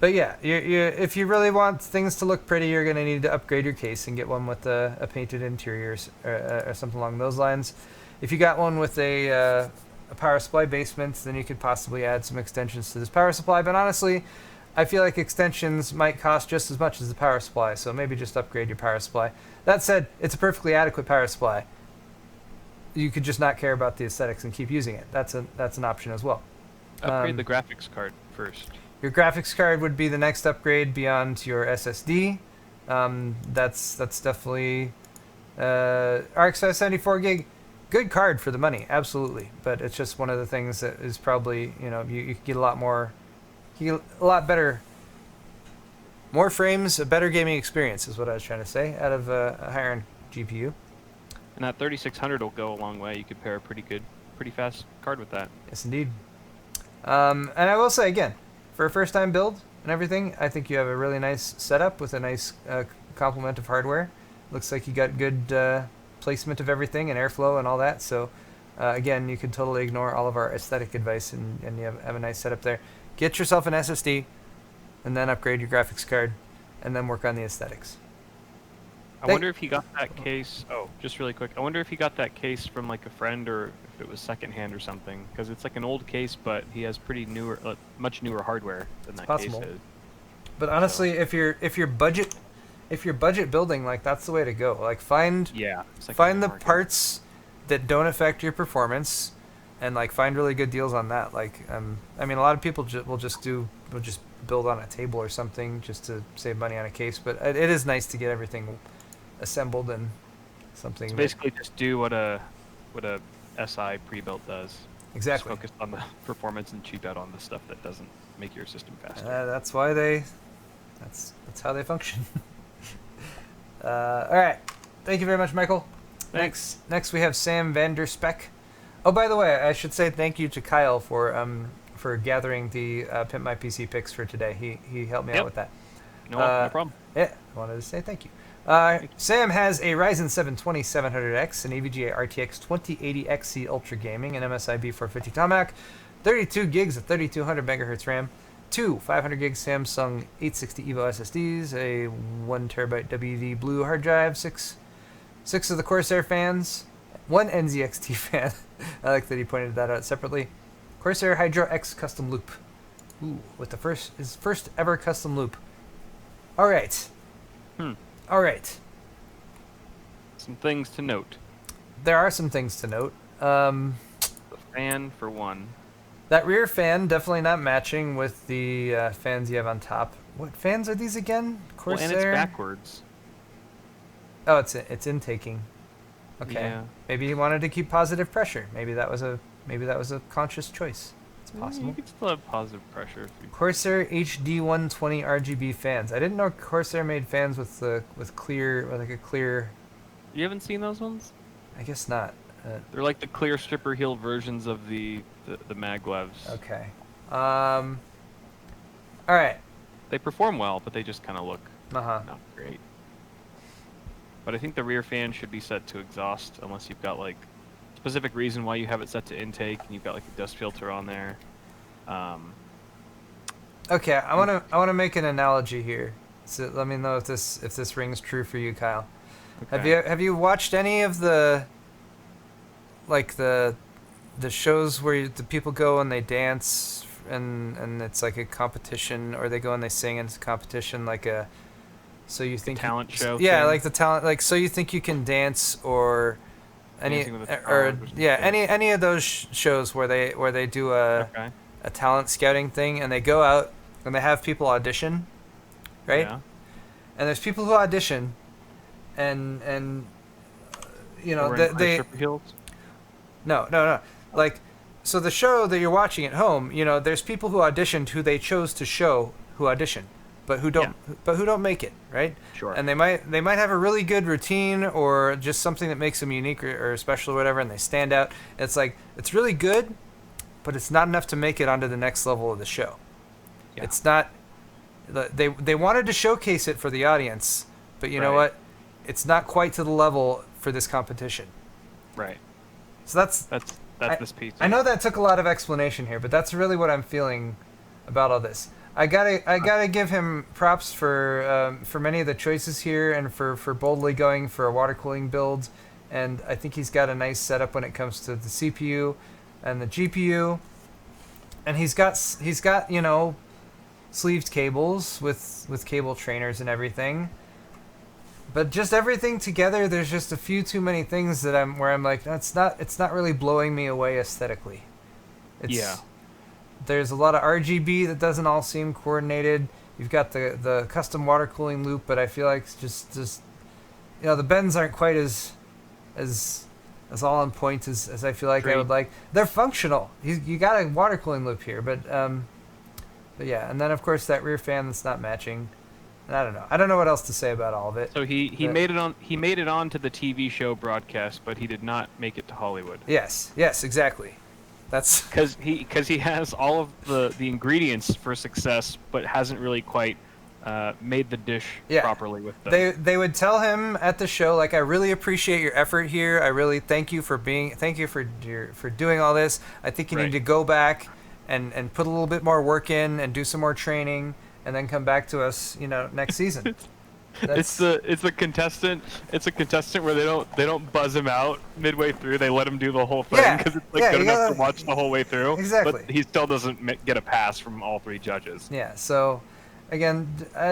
But yeah, if you really want things to look pretty, you're going to need to upgrade your case and get one with a painted interior or something along those lines. If you got one with a power supply basement, then you could possibly add some extensions to this power supply. But honestly, I feel like extensions might cost just as much as the power supply, so maybe just upgrade your power supply. That said, it's a perfectly adequate power supply. You could just not care about the aesthetics and keep using it. That's an option as well. Upgrade the graphics card first. Your graphics card would be the next upgrade beyond your SSD. That's definitely RX 574 gig. Good card for the money, absolutely. But it's just one of the things that is probably, you could get a lot more, you get a lot better, more frames, a better gaming experience is what I was trying to say, out of a higher-end GPU. And that 3600 will go a long way. You could pair a pretty fast card with that. Yes, indeed. And I will say again, for a first-time build and everything, I think you have a really nice setup with a nice complement of hardware. Looks like you got good placement of everything and airflow and all that. So again, you could totally ignore all of our aesthetic advice and you have a nice setup there. Get yourself an SSD and then upgrade your graphics card and then work on the aesthetics. I wonder if he got that case. Oh, just really quick. I wonder if he got that case from like a friend or if it was secondhand or something. Because it's like an old case, but he has much newer hardware than that case is. But honestly, if you're budget building, like that's the way to go. Like find the parts that don't affect your performance, and like find really good deals on that. Like I mean, a lot of people will just build on a table or something just to save money on a case. But it is nice to get everything assembled and something. So basically, just do what a SI pre-built does. Exactly. Just focus on the performance and cheap out on the stuff that doesn't make your system faster. That's why that's how they function. All right. Thank you very much, Michael. Thanks. Next we have Sam Vanderspeck. Oh, by the way, I should say thank you to Kyle for gathering the Pimp My PC picks for today. He helped me out with that. No problem. Yeah, I wanted to say thank you. Sam has a Ryzen 7 2700X, an EVGA RTX 2080 XC Ultra Gaming, an MSI B450 Tomahawk, 32 gigs of 3200 megahertz RAM, two 500 gig Samsung 860 EVO SSDs, a 1 terabyte WD Blue hard drive, six of the Corsair fans, one NZXT fan. I like that he pointed that out separately. Corsair Hydro X custom loop. Ooh, with his first ever custom loop. All right. All right. Some things to note. There are some things to note. The fan, for one. That rear fan definitely not matching with the fans you have on top. What fans are these again? Corsair? Well, and it's backwards. Oh, it's intaking. Okay. Yeah. Maybe he wanted to keep positive pressure. Maybe that was a conscious choice. It's possible. You could still have positive pressure. Corsair HD 120 RGB fans. I didn't know Corsair made fans with clear, or like a clear. You haven't seen those ones? I guess not. They're like the clear stripper heel versions of the maglevs. Okay. All right. They perform well, but they just kind of look not great. But I think the rear fan should be set to exhaust unless you've got like a specific reason why you have it set to intake and you've got like a dust filter on there. Okay, I wanna make an analogy here. So let me know if this rings true for you, Kyle. Okay. Have you watched any of the shows where the people go and they dance and it's like a competition, or they go and they sing and it's a competition, like a So you think talent show? Yeah, thing? like the talent. Like so you think you can dance or any Dancing with the or Stars yeah something. any of those shows where they do Okay. a talent scouting thing and they go out and they have people audition, right? Yeah. And there's people who audition, and you know Or in they stripper heels. no like so the show that you're watching at home, you know, there's people who auditioned who they chose to show who auditioned, but who don't make it, right? Sure. And they might have a really good routine or just something that makes them unique or special or whatever, and they stand out. It's like it's really good, but it's not enough to make it onto the next level of the show. Yeah. It's not. They wanted to showcase it for the audience, but you know Right. what? It's not quite to the level for this competition. Right. So that's this piece. I know that took a lot of explanation here, but that's really what I'm feeling about all this. I gotta give him props for many of the choices here and for boldly going for a water cooling build, and I think he's got a nice setup when it comes to the CPU and the GPU, and he's got you know sleeved cables with cable trainers and everything. But just everything together, there's just a few too many things that I'm like, it's not really blowing me away aesthetically. Yeah. There's a lot of RGB that doesn't all seem coordinated. You've got the custom water cooling loop, but I feel like it's just you know the bends aren't quite as all on point as I feel like I would like. They're functional. You got a water cooling loop here, but yeah, and then of course that rear fan that's not matching. And I don't know. I don't know what else to say about all of it. So he made it on to the TV show broadcast, but he did not make it to Hollywood. Yes, exactly. That's because he has all of the ingredients for success, but hasn't really quite made the dish properly with them. They would tell him at the show, like, I really appreciate your effort here. I really thank you for doing all this. I think you need to go back and put a little bit more work in and do some more training and then come back to us, you know, next season. It's a contestant where they don't buzz him out midway through. They let him do the whole thing because it's like good enough to watch the whole way through. Exactly. But he still doesn't get a pass from all three judges. Yeah. So, again,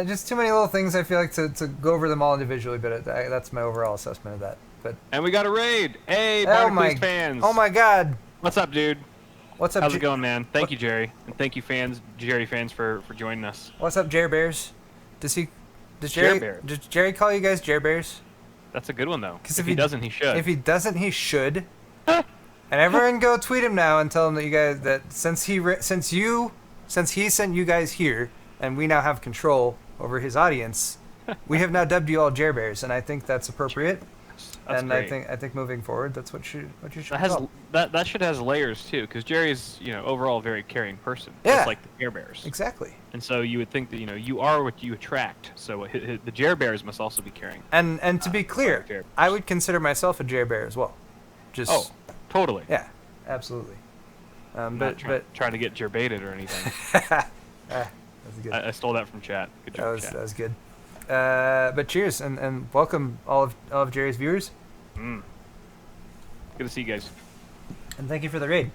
just too many little things. I feel like to go over them all individually, but that's my overall assessment of that. And we got a raid. Hey, Barnacle fans. Oh my God. What's up, dude? What's up? How's it going, man? Thank you, Jerry, and thank you, Jerry fans, for joining us. What's up, Jerry Bears? Does Jerry call you guys Jerry Bears? That's a good one though. Because if he doesn't, he should. If he doesn't, he should. And everyone go tweet him now and tell him that you guys since he sent you guys here and we now have control over his audience, we have now dubbed you all Jerry Bears, and I think that's appropriate. That's great. I think moving forward, that's what you should. That shit has layers too, because Jerry's overall a very caring person. Yeah. Just like the Care Bears. Exactly. And so you would think that you are what you attract. So the Jer Bears must also be caring. And to be clear, I would consider myself a Jer Bear as well. Totally. Yeah, absolutely. But trying to get Jer baited or anything. That's good. I stole that from chat. Good job, chat. That was good. But cheers and welcome all of Jerry's viewers. Good to see you guys. And thank you for the raid.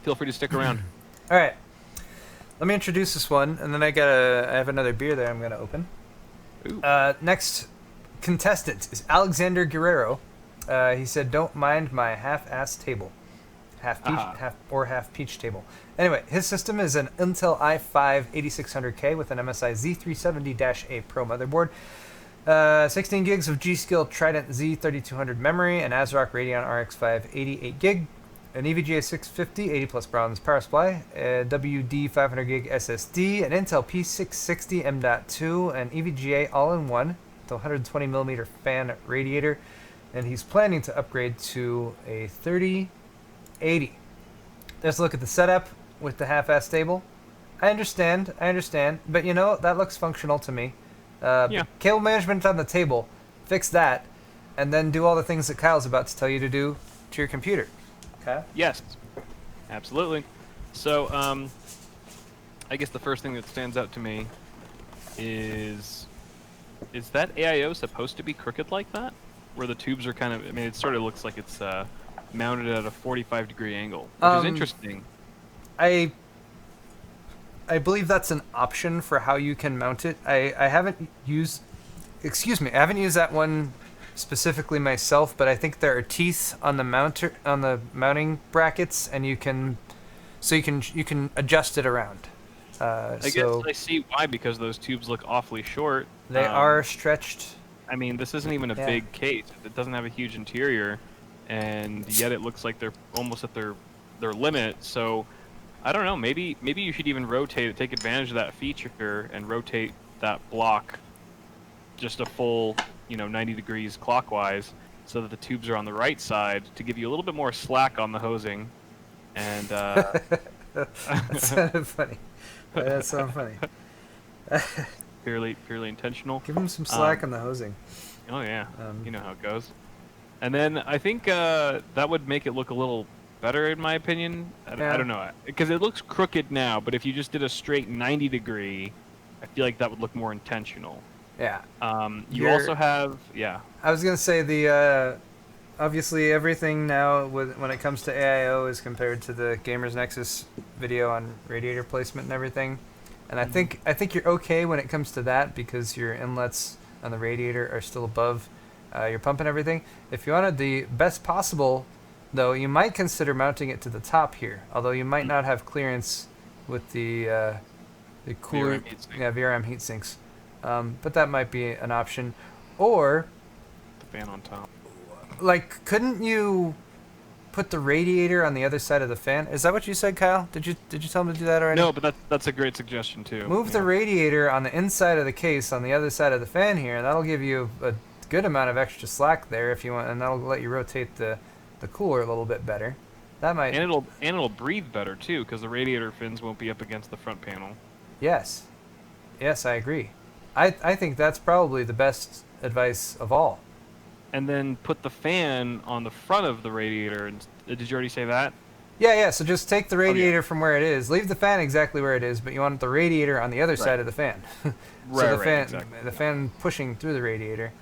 Feel free to stick around. All right. Let me introduce this one, and then I have another beer there I'm gonna open. Ooh. Next contestant is Alexander Guerrero. He said, "Don't mind my half-ass table, half peach table." Anyway, his system is an Intel i5 8600K with an MSI Z370-A Pro motherboard, 16 gigs of G-Skill Trident Z3200 memory, an ASRock Radeon RX 588 gig. An EVGA 650 80 plus bronze power supply, a WD 500 gig SSD, an Intel P660 M.2, an EVGA all-in-one with a 120 millimeter fan radiator, and he's planning to upgrade to a 3080. Let's look at the setup with the half-ass table. I understand, but that looks functional to me. Cable management on the table, fix that, and then do all the things that Kyle's about to tell you to do to your computer. Okay. Yes, absolutely. So, I guess the first thing that stands out to me is that AIO supposed to be crooked like that? Where the tubes are kind of, it sort of looks like it's mounted at a 45-degree angle, which is interesting. I believe that's an option for how you can mount it. I haven't used excuse me, I haven't used that one specifically myself, but I think there are teeth on the mounting brackets, and you can adjust it around. I guess I see why, because those tubes look awfully short. They are stretched. I mean, this isn't even a big case. It doesn't have a huge interior, and yet it looks like they're almost at their limit. So I don't know. Maybe you should even rotate it, take advantage of that feature, and rotate that block just a full 90 degrees clockwise, so that the tubes are on the right side to give you a little bit more slack on the hosing. And that sounded funny. That's so funny. purely intentional. Give him some slack on the hosing. Oh yeah, you know how it goes. And then I think that would make it look a little better, in my opinion. I don't know, because it looks crooked now, but if you just did a straight 90 degree, I feel like that would look more intentional. Yeah. You also have, I was gonna say the obviously everything now when it comes to AIO is compared to the Gamers Nexus video on radiator placement and everything, and I think you're okay when it comes to that, because your inlets on the radiator are still above your pump and everything. If you wanted the best possible, though, you might consider mounting it to the top here, although you might not have clearance with the cooler VRM heat sinks. But that might be an option. Or the fan on top. Like, couldn't you put the radiator on the other side of the fan? Is that what you said, Kyle? Did you tell him to do that already? No, but that's a great suggestion too. Move the radiator on the inside of the case on the other side of the fan here, and that'll give you a good amount of extra slack there if you want, and that'll let you rotate the cooler a little bit better. That might. And it'll breathe better too, because the radiator fins won't be up against the front panel. Yes, I agree. I think that's probably the best advice of all. And then put the fan on the front of the radiator. Did you already say that? Yeah. So just take the radiator from where it is. Leave the fan exactly where it is, but you want the radiator on the other side of the fan. The fan pushing through the radiator.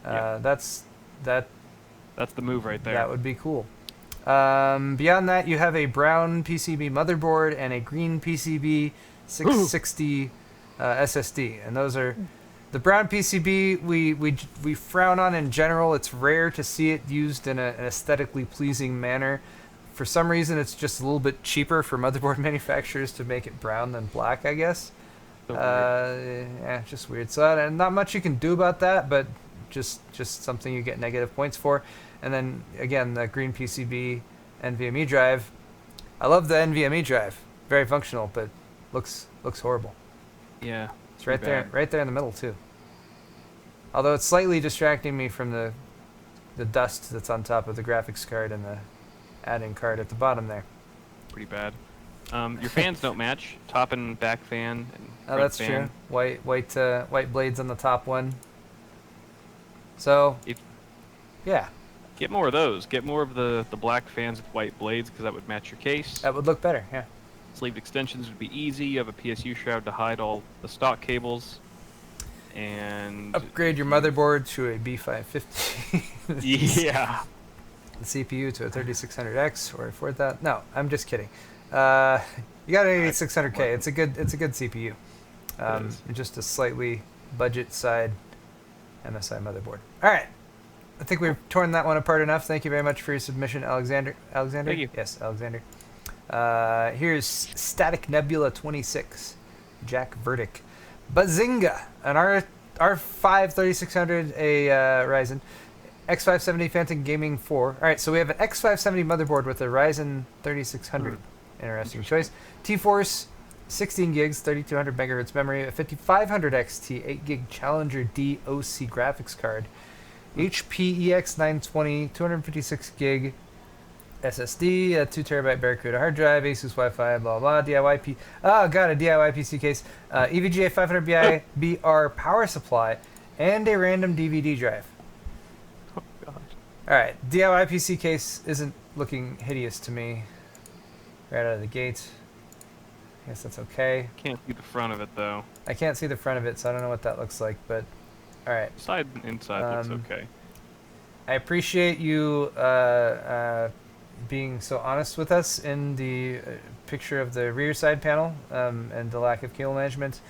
That's the move right there. That would be cool. Beyond that, you have a brown PCB motherboard and a green PCB 660 SSD, and those are the brown PCB we frown on in general. It's rare to see it used in an aesthetically pleasing manner. For some reason, it's just a little bit cheaper for motherboard manufacturers to make it brown than black, I guess. Just weird. So not much you can do about that, but just something you get negative points for. And then again, the green PCB NVMe drive. I love the NVMe drive. Very functional, but looks horrible. Yeah. It's right there in the middle too. Although it's slightly distracting me from the dust that's on top of the graphics card and the add-in card at the bottom there. Pretty bad. Your fans don't match. Top and back fan. And that's fan. True. White blades on the top one. So, yeah. Get more of those. Get more of the black fans with white blades, because that would match your case. That would look better, yeah. Sleeved extensions would be easy. You have a PSU shroud to hide all the stock cables. And upgrade your motherboard to a B550. Yeah. The CPU to a 3600X or a 4000. No, I'm just kidding. You got an 8600K. It's a good CPU. Just a slightly budget side MSI motherboard. All right. I think we've torn that one apart enough. Thank you very much for your submission, Alexander. Thank you. Yes, Alexander. Here's Static Nebula 26, Jack Verdick, Bazinga, an R5 3600, a Ryzen, X570 Phantom Gaming 4. All right, so we have an X570 motherboard with a Ryzen 3600. Interesting choice. T-Force, 16 gigs, 3200 megahertz memory, a 5500 XT, 8 gig Challenger D OC graphics card, HP EX920, 256 gig SSD, a 2 terabyte Barracuda hard drive, Asus Wi-Fi, blah blah. A DIY PC case, EVGA 500 BR power supply, and a random DVD drive. Oh god. All right, DIY PC case isn't looking hideous to me right out of the gate. I guess that's okay. Can't see the front of it though. I can't see the front of it, so I don't know what that looks like, but all right. Side and inside looks okay. I appreciate you being so honest with us in the picture of the rear side panel and the lack of cable management.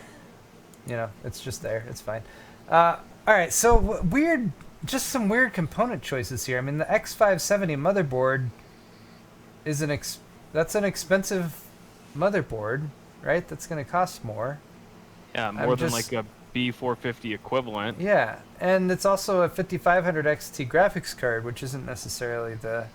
You know, it's just there. It's fine. All right, so weird, just some weird component choices here. I mean, the X570 motherboard is that's an expensive motherboard, right? That's going to cost more. Yeah, more than like a B450 equivalent. Yeah, and it's also a 5500 XT graphics card, which isn't necessarily the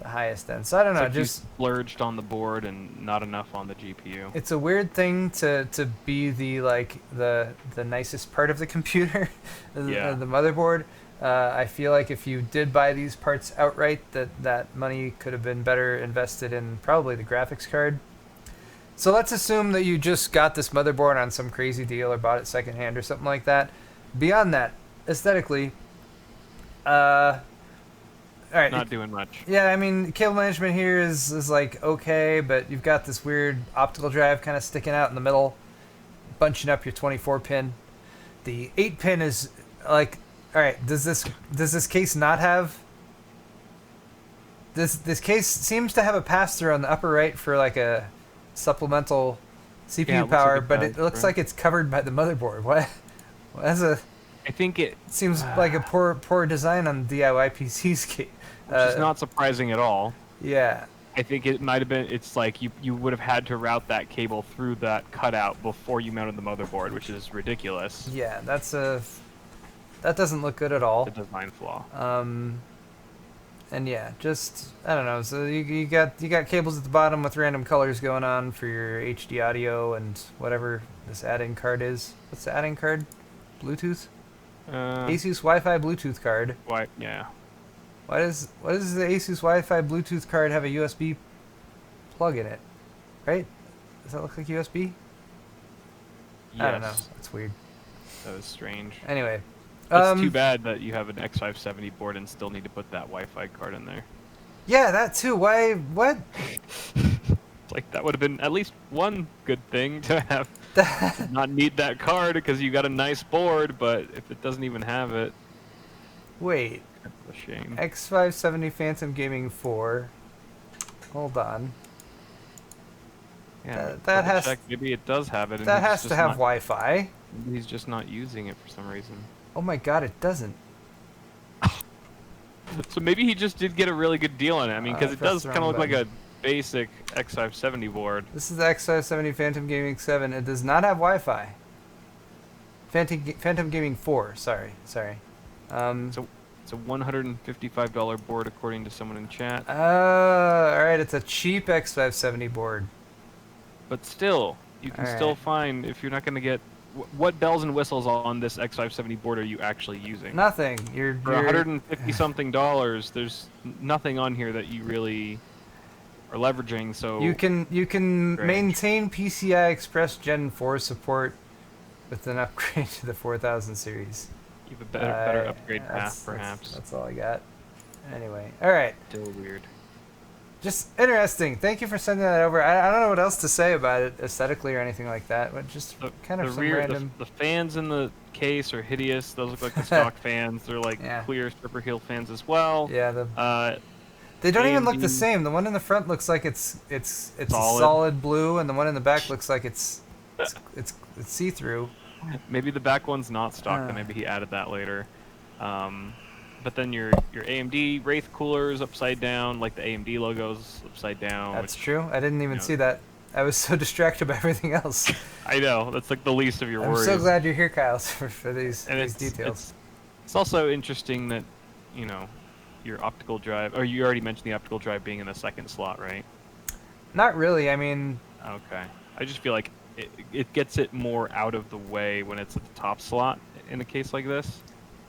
highest end. So I don't know, like just you splurged on the board and not enough on the GPU. it's a weird thing to be the nicest part of the computer, the motherboard. I feel like if you did buy these parts outright, that money could have been better invested in probably the graphics card. So let's assume that you just got this motherboard on some crazy deal or bought it secondhand or something like that. Beyond that, aesthetically, all right. Not doing much. Yeah, I mean, cable management here is like okay, but you've got this weird optical drive kind of sticking out in the middle, bunching up your 24 pin. The 8 pin is like, all right. Does this case not have? This case seems to have a pass through on the upper right for like a supplemental CPU power, like but it looks like it's covered by the motherboard. What? That's a. I think it seems like a poor design on DIY PC's case. Which is not surprising at all. Yeah. I think it might have been. It's like you would have had to route that cable through that cutout before you mounted the motherboard, which is ridiculous. Yeah, that doesn't look good at all. It's a design flaw. And yeah, just I don't know. So you got cables at the bottom with random colors going on for your HD audio and whatever this add-in card is. What's the add-in card? Bluetooth? Asus Wi-Fi Bluetooth card. Why? Yeah. Why does the Asus Wi-Fi Bluetooth card have a USB plug in it? Right? Does that look like USB? Yes. I don't know. It's weird. That was strange. Anyway. It's too bad that you have an X570 board and still need to put that Wi-Fi card in there. Yeah, that too. Why? What? Like, that would have been at least one good thing to have. To not need that card because you got a nice board, but if it doesn't even have it... Wait. That's a shame. X570 Phantom Gaming 4. Hold on. Yeah, that has... Check. Maybe it does have it. And that has to have Wi-Fi. Maybe he's just not using it for some reason. Oh my god, it doesn't. So maybe he just did get a really good deal on it. I mean, because it does kind of look like a basic X570 board. This is the X570 Phantom Gaming 7. It does not have Wi-Fi. Phantom Gaming 4. Sorry. So it's a $155 board according to someone in chat. All right. It's a cheap X570 board. But still, you can still find if you're not going to get. What bells and whistles on this X570 board are you actually using? Nothing. For $150 something, there's nothing on here that you really are leveraging. So you can maintain PCI Express Gen 4 support with an upgrade to the 4000 series. You have a better upgrade path, perhaps. That's all I got. Anyway, all right. Still weird. Just interesting. Thank you for sending that over. I don't know what else to say about it aesthetically or anything like that, but just kind of some random... The fans in the case are hideous. Those look like the stock fans. They're like clear stripper heel fans as well. Yeah. They don't even look the same. The one in the front looks like it's solid blue, and the one in the back looks like it's see-through. Maybe the back one's not stock, then maybe he added that later. But then your AMD Wraith cooler is upside down, like the AMD logo's upside down. That's true. I didn't even see that. I was so distracted by everything else. I know. That's like the least of your worries. I'm so glad you're here, Kyle, for these details. It's also interesting that, your optical drive, or you already mentioned the optical drive being in the second slot, right? Not really. I mean... Okay. I just feel like it gets it more out of the way when it's at the top slot in a case like this.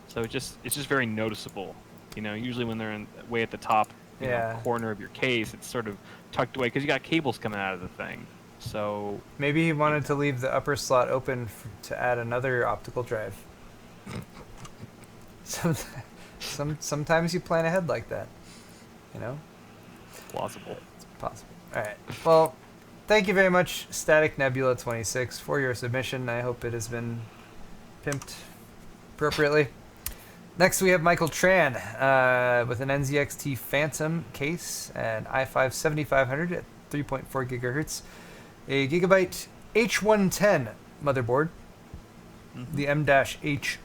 So it's just very noticeable. Usually when they're way at the top corner of your case, it's sort of tucked away because you got cables coming out of the thing. So maybe he wanted to leave the upper slot open to add another optical drive. Sometimes you plan ahead like that. Plausible. It's possible. All right. Well, thank you very much, Static Nebula 26, for your submission. I hope it has been pimped appropriately. Next, we have Michael Tran with an NZXT Phantom case and i5 7500 at 3.4 gigahertz, a Gigabyte H110 motherboard, the M-H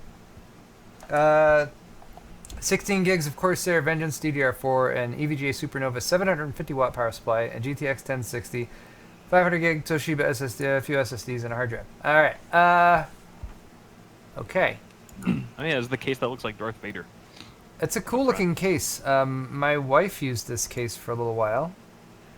16 gigs of Corsair Vengeance DDR4 and EVGA Supernova 750 watt power supply and GTX 1060, 500 gig Toshiba SSD, a few SSDs and a hard drive. All right. Okay. Oh yeah, it's the case that looks like Darth Vader. It's a cool looking case. My wife used this case for a little while.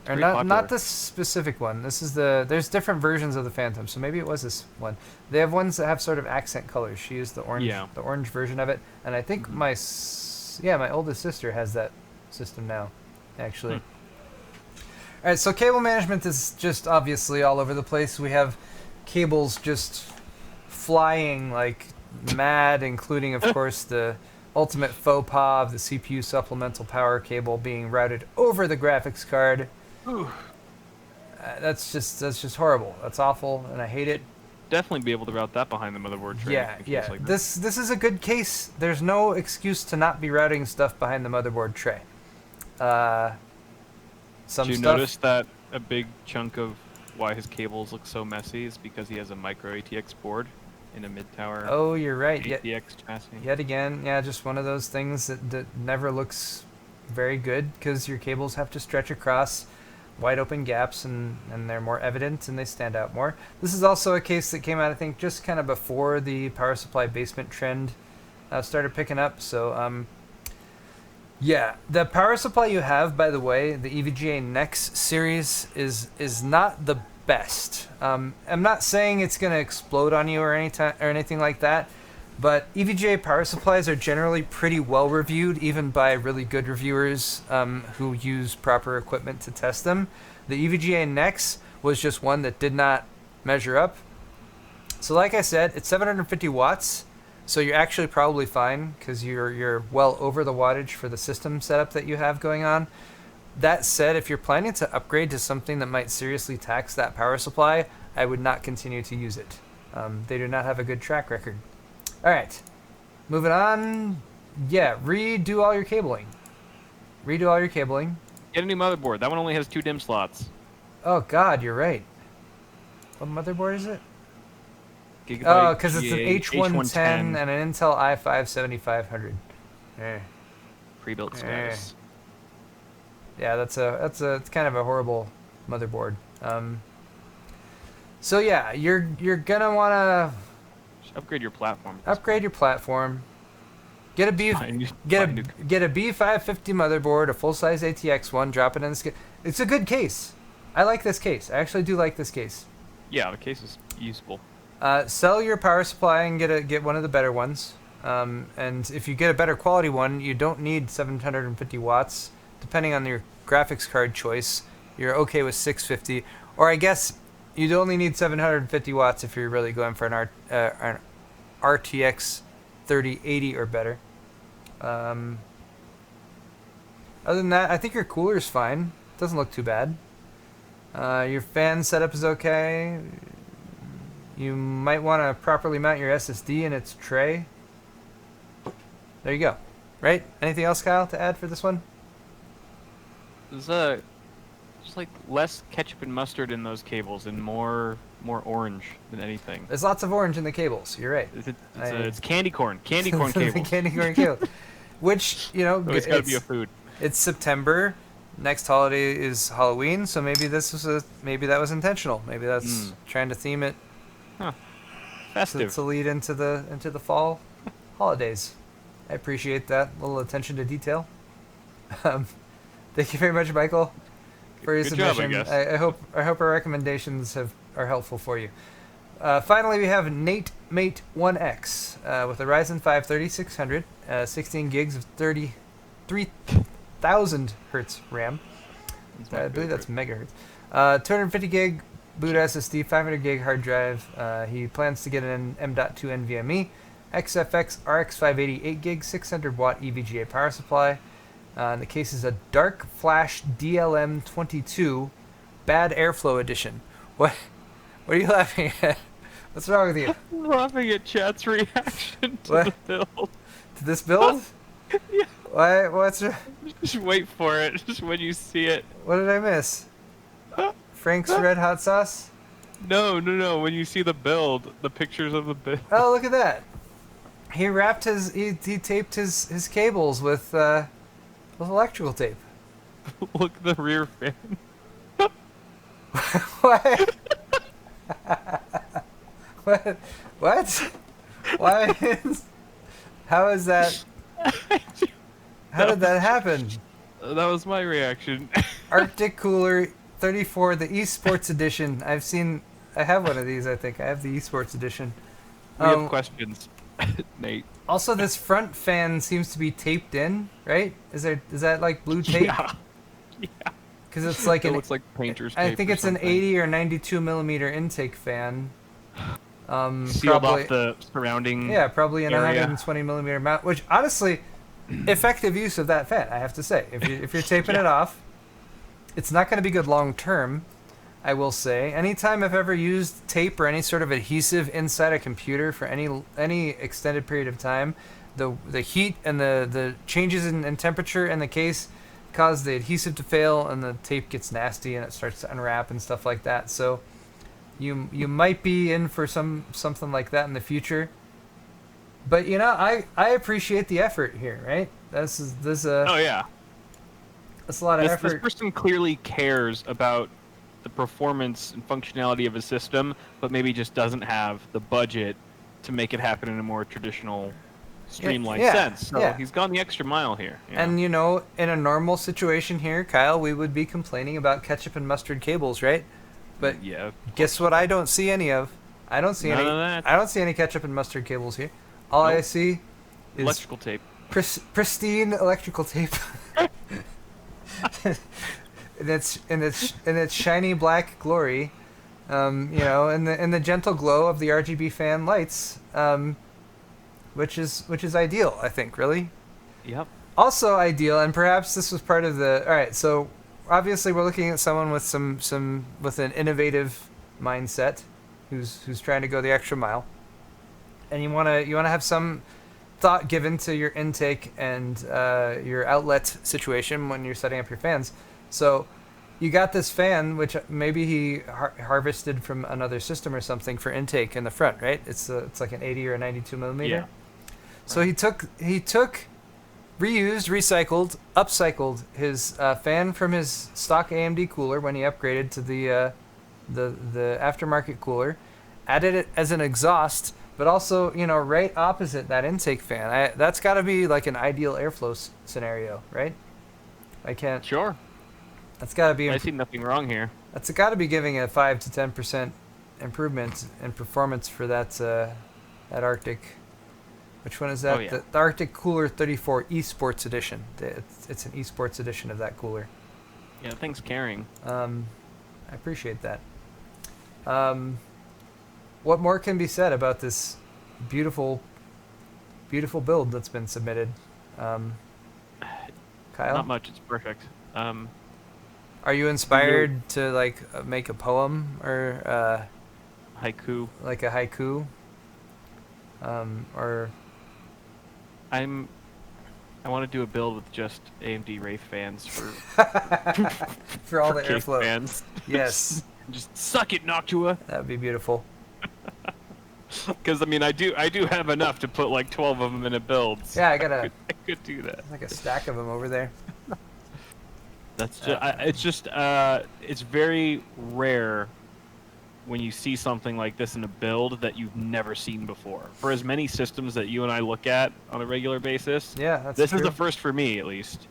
It's Or very not popular. this specific one. This is there's different versions of the Phantom, so maybe it was this one. They have ones that have sort of accent colors. She used the orange version of it, and I think my oldest sister has that system now, actually. All right, so cable management is just obviously all over the place. We have cables just flying like mad, including of course the ultimate faux pas of the CPU supplemental power cable being routed over the graphics card. That's just horrible. That's awful, and I hate it. Definitely be able to route that behind the motherboard tray. Yeah. Like This is a good case. There's no excuse to not be routing stuff behind the motherboard tray. Did you notice that a big chunk of why his cables look so messy is because he has a micro ATX board in a mid-tower Oh, you're right. ATX chassis? Yet again, yeah, just one of those things that never looks very good because your cables have to stretch across wide open gaps and they're more evident and they stand out more. This is also a case that came out, I think, just kind of before the power supply basement trend started picking up. So, yeah, the power supply you have, by the way, the EVGA Nex series is not the best. I'm not saying it's going to explode on you or anything like that, but EVGA power supplies are generally pretty well reviewed, even by really good reviewers who use proper equipment to test them. The EVGA Nex was just one that did not measure up. So like I said, it's 750 watts, so you're actually probably fine because you're well over the wattage for the system setup that you have going on. That said, if you're planning to upgrade to something that might seriously tax that power supply, I would not continue to use it. They do not have a good track record. All right, moving on. Yeah, redo all your cabling. Redo all your cabling. Get a new motherboard. That one only has 2 DIMM slots. Oh God, you're right. What motherboard is it? Gigabyte Oh, because it's an GA H110 and an Intel i5 7500. Pre-built status. Yeah, it's kind of a horrible motherboard. So yeah, you're gonna wanna Just upgrade your platform. upgrade your platform. Get a B550 motherboard, a full-size ATX one. Drop it in the scale. It's a good case. I like this case. I actually do like this case. Yeah, the case is useful. Sell your power supply and get one of the better ones. And if you get a better quality one, you don't need 750 watts. Depending on your graphics card choice, you're okay with 650. Or I guess you'd only need 750 watts if you're really going for an RTX 3080 or better. Other than that, I think your cooler's fine. Doesn't look too bad. Your fan setup is okay. You might want to properly mount your SSD in its tray. There you go. Right? Anything else, Kyle, to add for this one? There's just like less ketchup and mustard in those cables and more orange than anything. There's lots of orange in the cables. You're right. It's candy corn. Candy corn cables. Candy corn cable. Which, you know, It's got to be a food. It's September. Next holiday is Halloween, so maybe maybe that was intentional. Maybe that's trying to theme it Festive. to lead into the fall holidays. I appreciate that little attention to detail. Thank you very much, Michael, for your Good job, submission. I guess. I hope our recommendations are helpful for you. Finally, we have Nate Mate 1X with a Ryzen 5 3600, 16 gigs of 33,000 hertz RAM. I believe that's megahertz. 250 gig boot SSD, 500 gig hard drive. He plans to get an M.2 NVMe, XFX RX 580 8 gig, 600 watt EVGA power supply. The case is a Dark Flash DLM22 Bad Airflow Edition. What are you laughing at? What's wrong with you? I'm laughing at chat's reaction to the build. To this build? Yeah. Why? What's? Just wait for it. Just when you see it. What did I miss? Frank's Red Hot Sauce? No. When you see the build, the pictures of the build. Oh, look at that. He wrapped his he taped his cables with electrical tape. Look at the rear fan. What? What? What? Why? How is that? How did that happen? That was my reaction. Arctic Cooler 34, the Esports Edition. I have one of these, I think. I have the Esports Edition. We have questions, Nate. Also, this front fan seems to be taped in, right? Is that like blue tape? Yeah. Yeah. Because it's like It looks like painter's tape. I think or it's an something. 80 or 92 millimeter intake fan. Sealed Probably, off the surrounding. yeah, probably an area. 120 millimeter mount. Which honestly, effective use of that fan, I have to say. If you're taping Yeah. it off, it's not going to be good long term. I will say, anytime I've ever used tape or any sort of adhesive inside a computer for any extended period of time, the heat and the changes in temperature in the case cause the adhesive to fail, and the tape gets nasty and it starts to unwrap and stuff like that. So you might be in for something like that in the future. But I appreciate the effort here, right? Oh yeah. That's a lot of This effort. person clearly cares about the performance and functionality of a system, but maybe just doesn't have the budget to make it happen in a more traditional, streamlined yeah, sense. So yeah. he's gone the extra mile here. you know? And in a normal situation here, Kyle, we would be complaining about ketchup and mustard cables, right? But yeah, guess what? I don't see any of. I don't see None any. of that. I don't see any ketchup and mustard cables here. All I Nope. see is electrical tape. pristine electrical tape. in its shiny black glory, in the gentle glow of the RGB fan lights, which is ideal, I think, really. Yep. Also ideal, and perhaps this was part of the. All right, so obviously we're looking at someone with with an innovative mindset, who's trying to go the extra mile, and you wanna have some thought given to your intake and your outlet situation when you're setting up your fans. So you got this fan, which maybe he harvested from another system or something for intake in the front, right? It's like an 80 or a 92 millimeter. Yeah. So he took reused, recycled, upcycled his fan from his stock AMD cooler when he upgraded to the aftermarket cooler, added it as an exhaust, but also right opposite that intake fan. That's got to be like an ideal airflow scenario, right? I can't. Sure. That's got to be. I see nothing wrong here. That's got to be giving a 5 to 10% improvement in performance for that Arctic. Which one is that? Oh, yeah. The Arctic Cooler 34 Esports Edition. It's an Esports edition of that cooler. Yeah, thing's carrying. I appreciate that. What more can be said about this beautiful, beautiful build that's been submitted? Kyle? Not much. It's perfect. Are you inspired to make a poem or Haiku. like a haiku? Or I want to do a build with just AMD Wraith fans for for all the case airflow? fans. Yes, Just suck it, Noctua. that would be beautiful. Because I do have enough to put like 12 of them in a build. So Yeah, I gotta. I could do that. Like a stack of them over there. That's just it's very rare when you see something like this in a build that you've never seen before. For as many systems that you and I look at on a regular basis, Yeah, that's this true. is the first for me at least.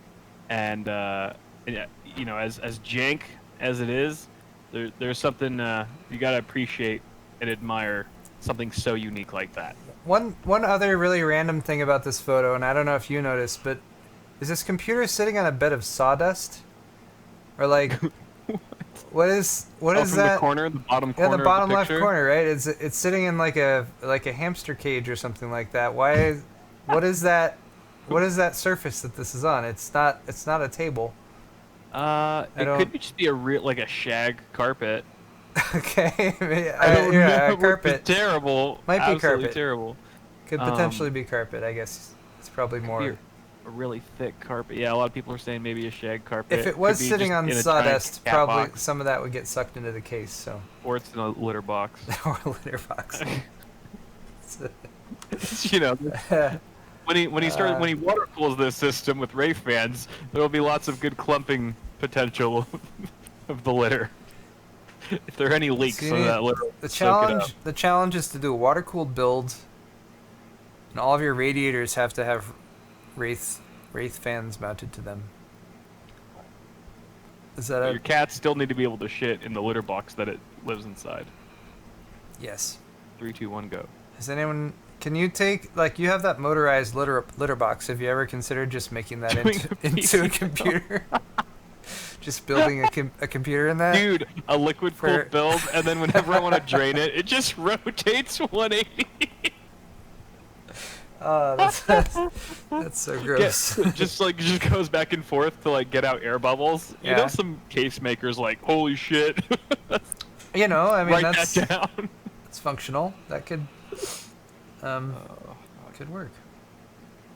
And as jank as it is, there's something you gotta appreciate and admire something so unique like that. One other really random thing about this photo, and I don't know if you noticed, but is this computer sitting on a bed of sawdust? Or like, what is From that? the corner, the bottom corner. Yeah, the bottom of the left picture? corner, right? It's sitting in like a hamster cage or something like that. Why? What is that? What is that surface that this is on? It's not a table. Could just be a shag carpet. Okay, I don't know. yeah, It would be carpet terrible. Might be Absolutely carpet. terrible. could potentially be carpet. I guess it's probably Could be more. a really thick carpet. Yeah, a lot of people are saying maybe a shag carpet. If it was Could be sitting just on in a sawdust, giant cat probably box, some of that would get sucked into the case. So or it's in a litter box. or a litter box. you know, when he water cools this system with ray fans, there will be lots of good clumping potential of the litter. If there are any leaks So from that litter, the challenge is to do a water cooled build, and all of your radiators have to have wraith fans mounted to them. Is that your cats still need to be able to shit in the litter box that it lives inside. Yes. 3, 2, 1, go. Has anyone? Can you take, like, you have that motorized litter box? Have you ever considered just making that into a computer? Just building a computer in that? Dude, a liquid cooled build, and then whenever I want to drain it, it just rotates 180. Oh, that's so gross. Just goes back and forth to like get out air bubbles. Yeah. You know, some case makers like, holy shit. You know, I mean, write that down. It's functional. That could work.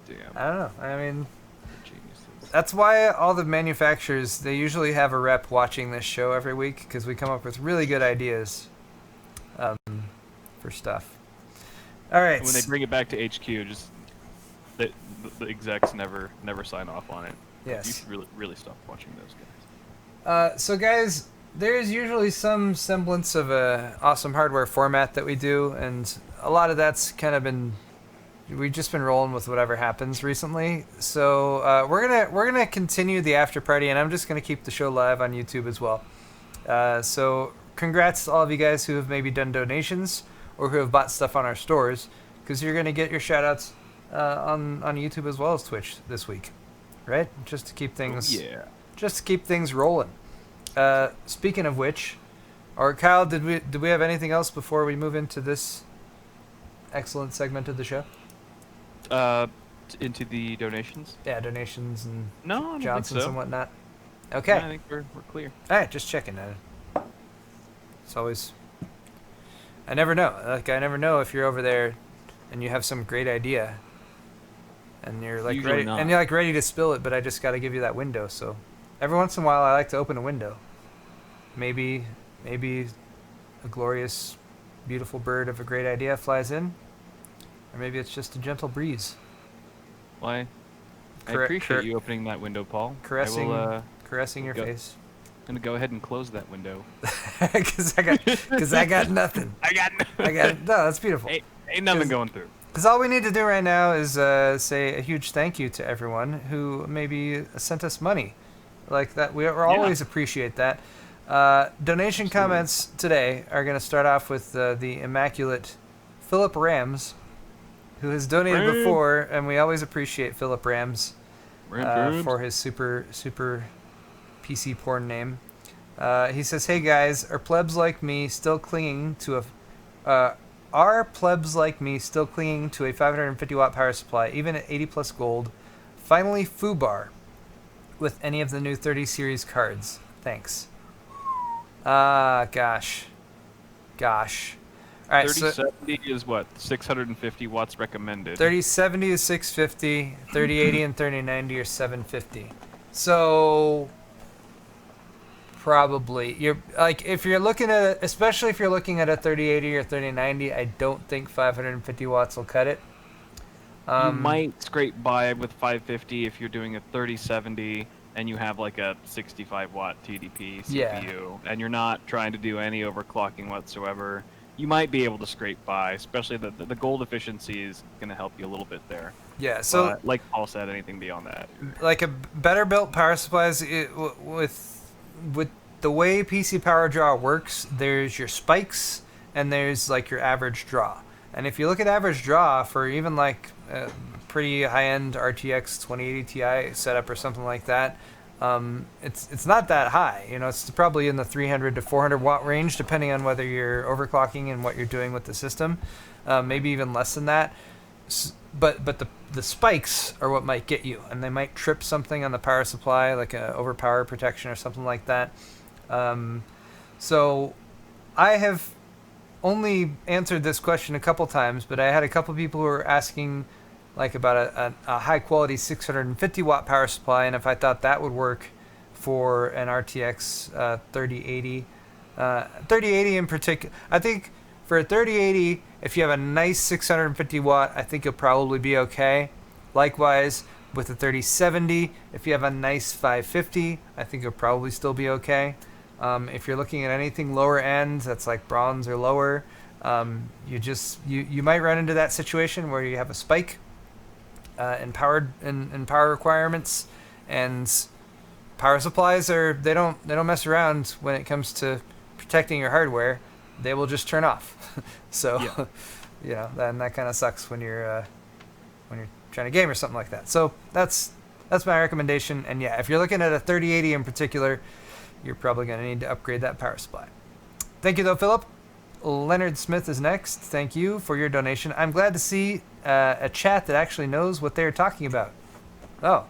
Damn. I don't know. I mean, that's why all the manufacturers, they usually have a rep watching this show every week, because we come up with really good ideas for stuff. All right. When they bring it back to HQ, just the execs never sign off on it. Yes. You should really stop watching those guys. So guys, there's usually some semblance of a awesome hardware format that we do, and a lot of that's kind of been, we've just been rolling with whatever happens recently. So we're gonna continue the after party, and I'm just gonna keep the show live on YouTube as well. So congrats to all of you guys who have maybe done donations or who have bought stuff on our stores, because you're gonna get your shoutouts on YouTube as well as Twitch this week, right? Just to keep things rolling. Speaking of which, or Kyle, did we have anything else before we move into this excellent segment of the show? Into the donations? Yeah, donations and no, I don't Johnsons think so. and whatnot. Okay. Yeah, I think we're clear. All right, just checking. It's always, I never know. Like, I never know if you're over there and you have some great idea, and you're like ready to spill it, but I just got to give you that window. So every once in a while, I like to open a window. Maybe a glorious, beautiful bird of a great idea flies in, or maybe it's just a gentle breeze. Why? I appreciate you opening that window, Paul. Caressing your face. I'm gonna go ahead and close that window. Because I got nothing. No, that's beautiful. Ain't nothing going through. Because all we need to do right now is say a huge thank you to everyone who maybe sent us money. Like that, we always appreciate that. Donation comments today are going to start off with the immaculate Philip Rams, who has donated before, and we always appreciate Philip Rams for his super PC porn name. He says, "Hey guys, are plebs like me still clinging to a 550 watt power supply, even at 80 plus gold? Finally, foobar with any of the new 30 series cards. Thanks." Gosh. All right, 3070 is what? 650 watts recommended. 3070 is 650, 3080 and 3090 are 750. So probably you're like, if you're looking at, especially if you're looking at a 3080 or 3090, I don't think 550 watts will cut it. You might scrape by with 550 if you're doing a 3070 and you have like a 65 watt TDP CPU and you're not trying to do any overclocking whatsoever. You might be able to scrape by, especially the gold efficiency is going to help you a little bit there. Yeah, so like Paul said, anything beyond that, like a better built power supplies, with the way PC Power Draw works, there's your spikes and there's like your average draw. And if you look at average draw for even like a pretty high-end RTX 2080 Ti setup or something like that, it's not that high. You know, it's probably in the 300 to 400 watt range, depending on whether you're overclocking and what you're doing with the system. Maybe even less than that. But the spikes are what might get you, and they might trip something on the power supply, like a overpower protection or something like that. So I have only answered this question a couple times, but I had a couple people who were asking like about a high quality 650 watt power supply, and if I thought that would work for an RTX 3080. 3080 in particular, I think for a 3080 If you have a nice 650 watt, I think you'll probably be okay. Likewise, with the 3070, if you have a nice 550, I think you'll probably still be okay. If you're looking at anything lower end, that's like bronze or lower, you might run into that situation where you have a spike in power requirements, and power supplies they don't mess around when it comes to protecting your hardware. They will just turn off. So, yeah. Then that kind of sucks when you're trying to game or something like that. So that's my recommendation. And yeah, if you're looking at a 3080 in particular, you're probably going to need to upgrade that power supply. Thank you though, Philip. Leonard Smith is next. Thank you for your donation. I'm glad to see a chat that actually knows what they're talking about. Oh,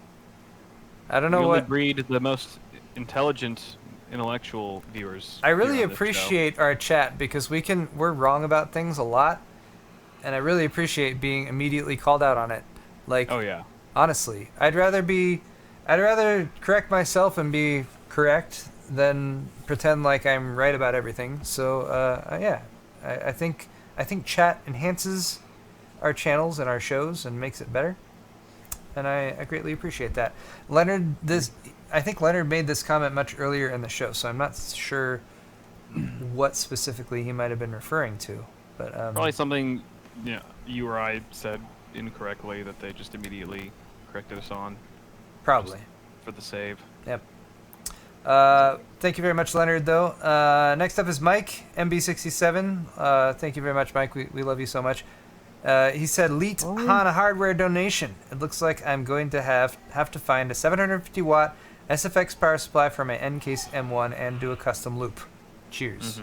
I don't know what. what. Breed the most intelligent, intellectual viewers. I really appreciate our chat because we're wrong about things a lot, and I really appreciate being immediately called out on it. Like, oh yeah. Honestly, I'd rather correct myself and be correct than pretend like I'm right about everything. So yeah, I think chat enhances our channels and our shows and makes it better, and I greatly appreciate that. I think Leonard made this comment much earlier in the show, so I'm not sure what specifically he might have been referring to, but probably something you or I said incorrectly that they just immediately corrected us on. Probably for the save. Yep. Thank you very much, Leonard, though. Next up is Mike, MB67. Thank you very much, Mike. We love you so much. He said, Leet Hana hardware donation. It looks like I'm going to have to find a 750 watt SFX power supply for my N-Case M1 and do a custom loop. Cheers.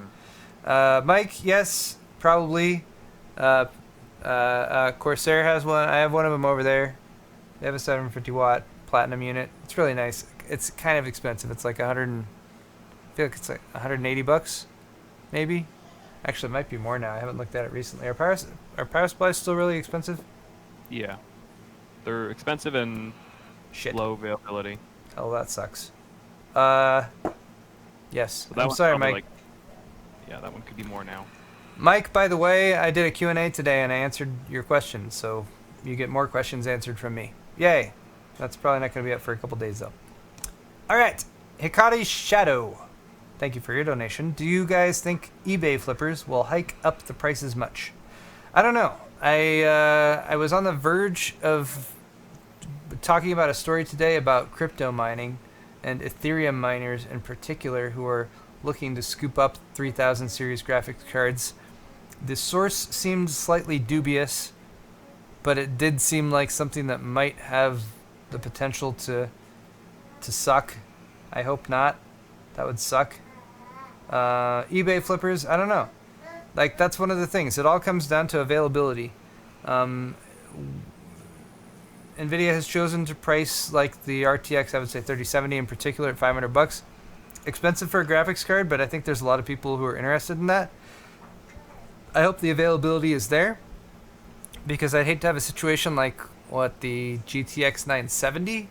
Mm-hmm. Mike, yes, probably. Corsair has one. I have one of them over there. They have a 750 watt platinum unit. It's really nice. It's kind of expensive. It's like I feel like it's like $180, maybe. Actually, it might be more now. I haven't looked at it recently. Are power supplies still really expensive? Yeah, they're expensive and low availability. Oh, that sucks. Yes. So I'm sorry, Mike. Yeah, that one could be more now. Mike, by the way, I did a Q&A today and I answered your question, so you get more questions answered from me. Yay. That's probably not going to be up for a couple days, though. All right. Hikari Shadow. Thank you for your donation. Do you guys think eBay flippers will hike up the prices much? I don't know. I was on the verge of talking about a story today about crypto mining and Ethereum miners in particular who are looking to scoop up 3000 series graphics cards. The source seemed slightly dubious, but it did seem like something that might have the potential to suck. I hope not. That would suck. eBay flippers, I don't know. Like, that's one of the things. It all comes down to availability. Nvidia has chosen to price like the RTX, I would say 3070 in particular, at $500. Expensive for a graphics card, but I think there's a lot of people who are interested in that. I hope the availability is there, because I'd hate to have a situation like the GTX 970,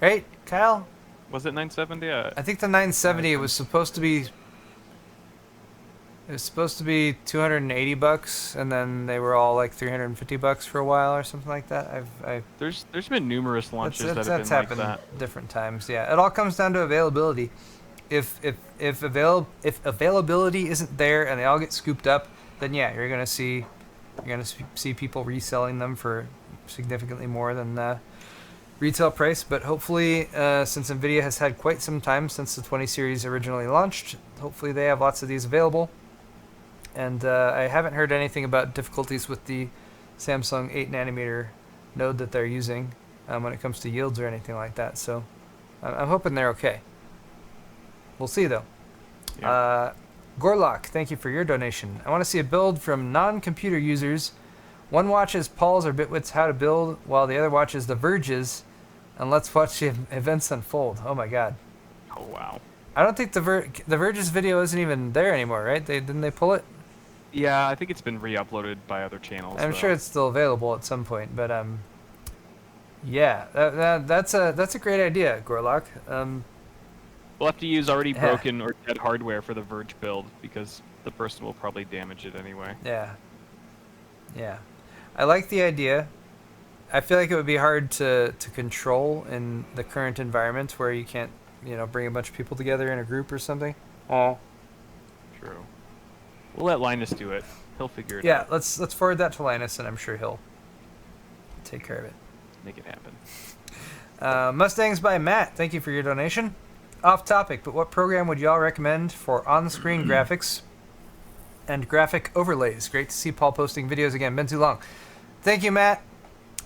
right, Kyle? Was it 970? I think the 970 was supposed to be. It was supposed to be $280, and then they were all like $350 for a while or something like that. There's been numerous launches that have been happened like that. Different times. Yeah, it all comes down to availability. If availability isn't there and they all get scooped up, then yeah, you're gonna see people reselling them for significantly more than the retail price. But hopefully, since Nvidia has had quite some time since the 20 series originally launched, hopefully they have lots of these available. And I haven't heard anything about difficulties with the Samsung 8nm node that they're using when it comes to yields or anything like that. So I'm hoping they're okay. We'll see, though. Yeah. Gorlock, thank you for your donation. I want to see a build from non-computer users. One watches Paul's or Bitwit's How to Build, while the other watches The Verge's, and let's watch the events unfold. Oh my god. Oh wow. I don't think the Verge's video isn't even there anymore, right? Didn't they pull it? Yeah, I think it's been re-uploaded by other channels. I'm sure it's still available at some point, but yeah, that's a great idea, Gorlock. We'll have to use already broken or dead hardware for the Verge build because the person will probably damage it anyway. Yeah. Yeah. I like the idea. I feel like it would be hard to control in the current environment where you can't, bring a bunch of people together in a group or something. Oh. True. We'll let Linus do it. He'll figure it out. Yeah, let's forward that to Linus, and I'm sure he'll take care of it. Make it happen. Mustangs by Matt, thank you for your donation. Off topic, but what program would y'all recommend for on-screen graphics and graphic overlays? Great to see Paul posting videos again. Been too long. Thank you, Matt.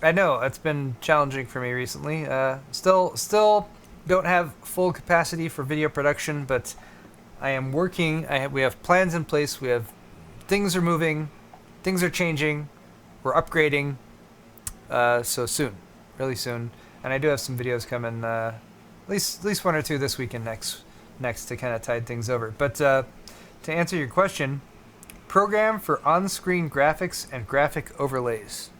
I know it's been challenging for me recently. Still don't have full capacity for video production, but I am working. We have plans in place. Things are moving, things are changing. We're upgrading. So soon, really soon. And I do have some videos coming. At least one or two this week and next to kind of tide things over. But to answer your question, program for on-screen graphics and graphic overlays.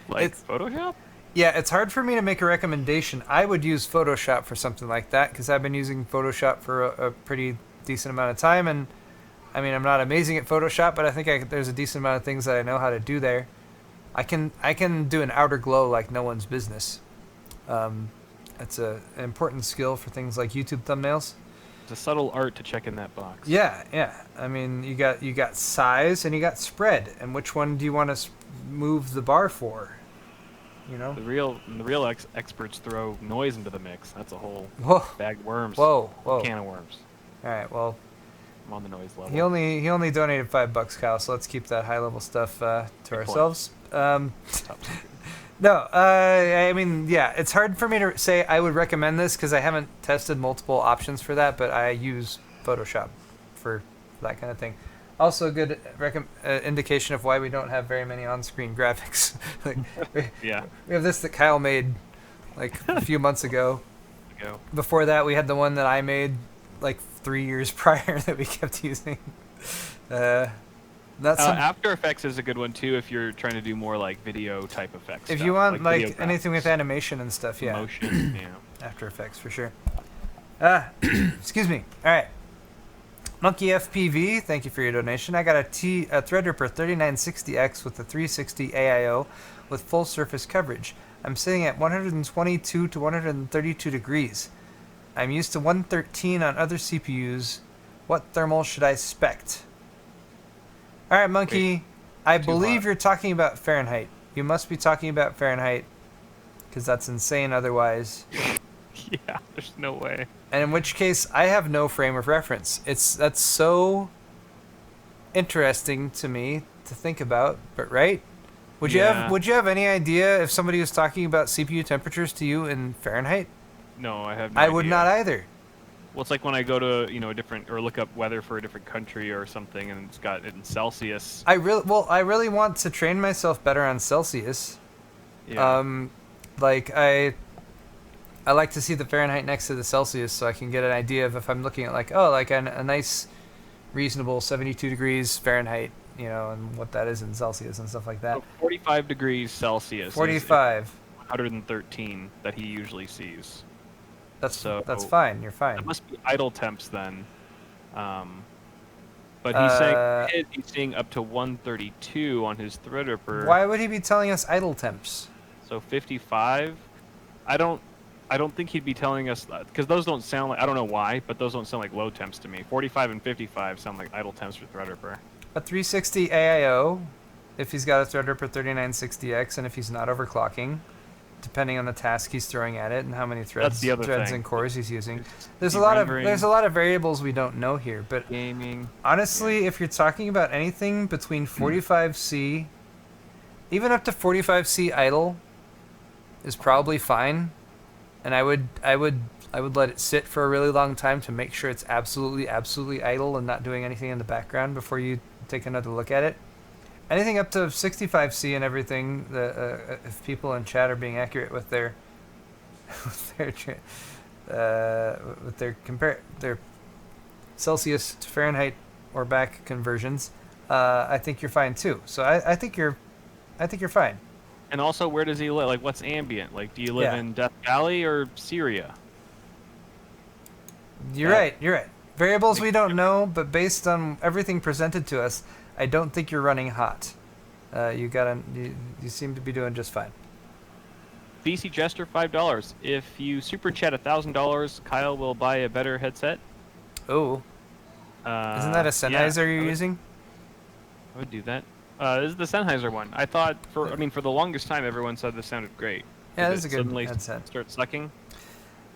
Like Photoshop? Yeah, it's hard for me to make a recommendation. I would use Photoshop for something like that because I've been using Photoshop for a pretty decent amount of time. And I mean, I'm not amazing at Photoshop, but I think there's a decent amount of things that I know how to do there. I can do an outer glow like no one's business. It's an important skill for things like YouTube thumbnails. It's a subtle art to check in that box. Yeah. I mean, you got size and you got spread, and which one do you want to move the bar for? The real experts throw noise into the mix. That's a whole bag of worms. Whoa. Can of worms. All right, well, I'm on the noise level. He only donated $5, Kyle. So let's keep that high level stuff to ourselves. No, I mean, yeah, it's hard for me to say I would recommend this because I haven't tested multiple options for that, but I use Photoshop for that kind of thing. Also, a good indication of why we don't have very many on-screen graphics. We have this that Kyle made like a few months ago. Before that, we had the one that I made like 3 years prior that we kept using. After Effects is a good one too if you're trying to do more like video type effects. If you want like anything with animation and stuff, yeah. Motion, yeah. After Effects for sure. Excuse me. All right. Monkey FPV, thank you for your donation. I got a Threadripper 3960X with a 360 AIO with full surface coverage. I'm sitting at 122 to 132 degrees. I'm used to 113 on other CPUs. What thermal should I spec? All right, Monkey. I believe you're talking about Fahrenheit. You must be talking about Fahrenheit because that's insane otherwise. Yeah, there's no way. And in which case, I have no frame of reference. That's so interesting to me to think about. But right? Would you have any idea if somebody was talking about CPU temperatures to you in Fahrenheit? No, I have no idea. I would not either. Well, it's like when I go to a different or look up weather for a different country or something, and it's got it in Celsius. I really want to train myself better on Celsius. Yeah. I like to see the Fahrenheit next to the Celsius so I can get an idea of if I'm looking at a nice, reasonable 72 degrees Fahrenheit, and what that is in Celsius and stuff like that. So 45 degrees Celsius. 45. 113 that he usually sees. That's fine. You're fine. That must be idle temps then. But he's saying up to 132 on his Threadripper. Why would he be telling us idle temps? So 55. I don't think he'd be telling us that because those don't sound like, I don't know why, but those don't sound like low temps to me. 45 and 55 sound like idle temps for Threadripper. A 360 AIO, if he's got a Threadripper 3960X, and if he's not overclocking, depending on the task he's throwing at it and how many threads and cores he's using. There's a lot of variables we don't know here, but gaming. Honestly, if you're talking about anything between 45C, even up to 45C idle, is probably fine. And I would let it sit for a really long time to make sure it's absolutely idle and not doing anything in the background before you take another look at it. Anything up to 65C and everything, if people in chat are being accurate with their their Celsius to Fahrenheit or back conversions, I think you're fine too. So I think you're fine. And also, where does he live? Like, what's ambient? Like, do you live in Death Valley or Syria? You're right. Variables we don't know, but based on everything presented to us, I don't think you're running hot. you seem to be doing just fine. BC Jester, $5. If you super chat $1,000, Kyle will buy a better headset. Oh, isn't that a Sennheiser you're using? I would do that. This is the Sennheiser one. I thought for the longest time everyone said this sounded great. Yeah, Did this is a good suddenly headset. start sucking?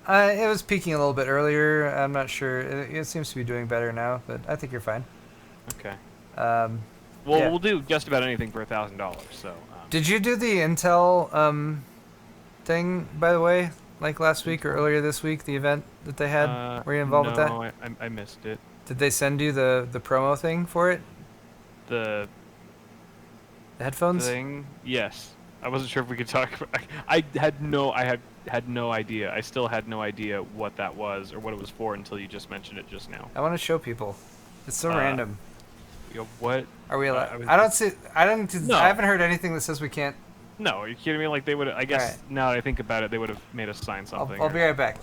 It was peaking a little bit earlier. I'm not sure. It seems to be doing better now, but I think you're fine. Okay. Yeah. We'll do just about anything for $1,000. So. Did you do the Intel thing, by the way, like last week or earlier this week, the event that they had? Were you involved with that? No, I missed it. Did they send you the promo thing for it? The headphones thing? Yes. I wasn't sure if we could talk about. I had no idea. I still had no idea what that was or what it was for until you just mentioned it just now. I want to show people. It's so random. What? Are we allowed? I haven't heard anything that says we can't. No, are you kidding me? Like they would. I guess now that I think about it, they would have made us sign something. I'll be right back.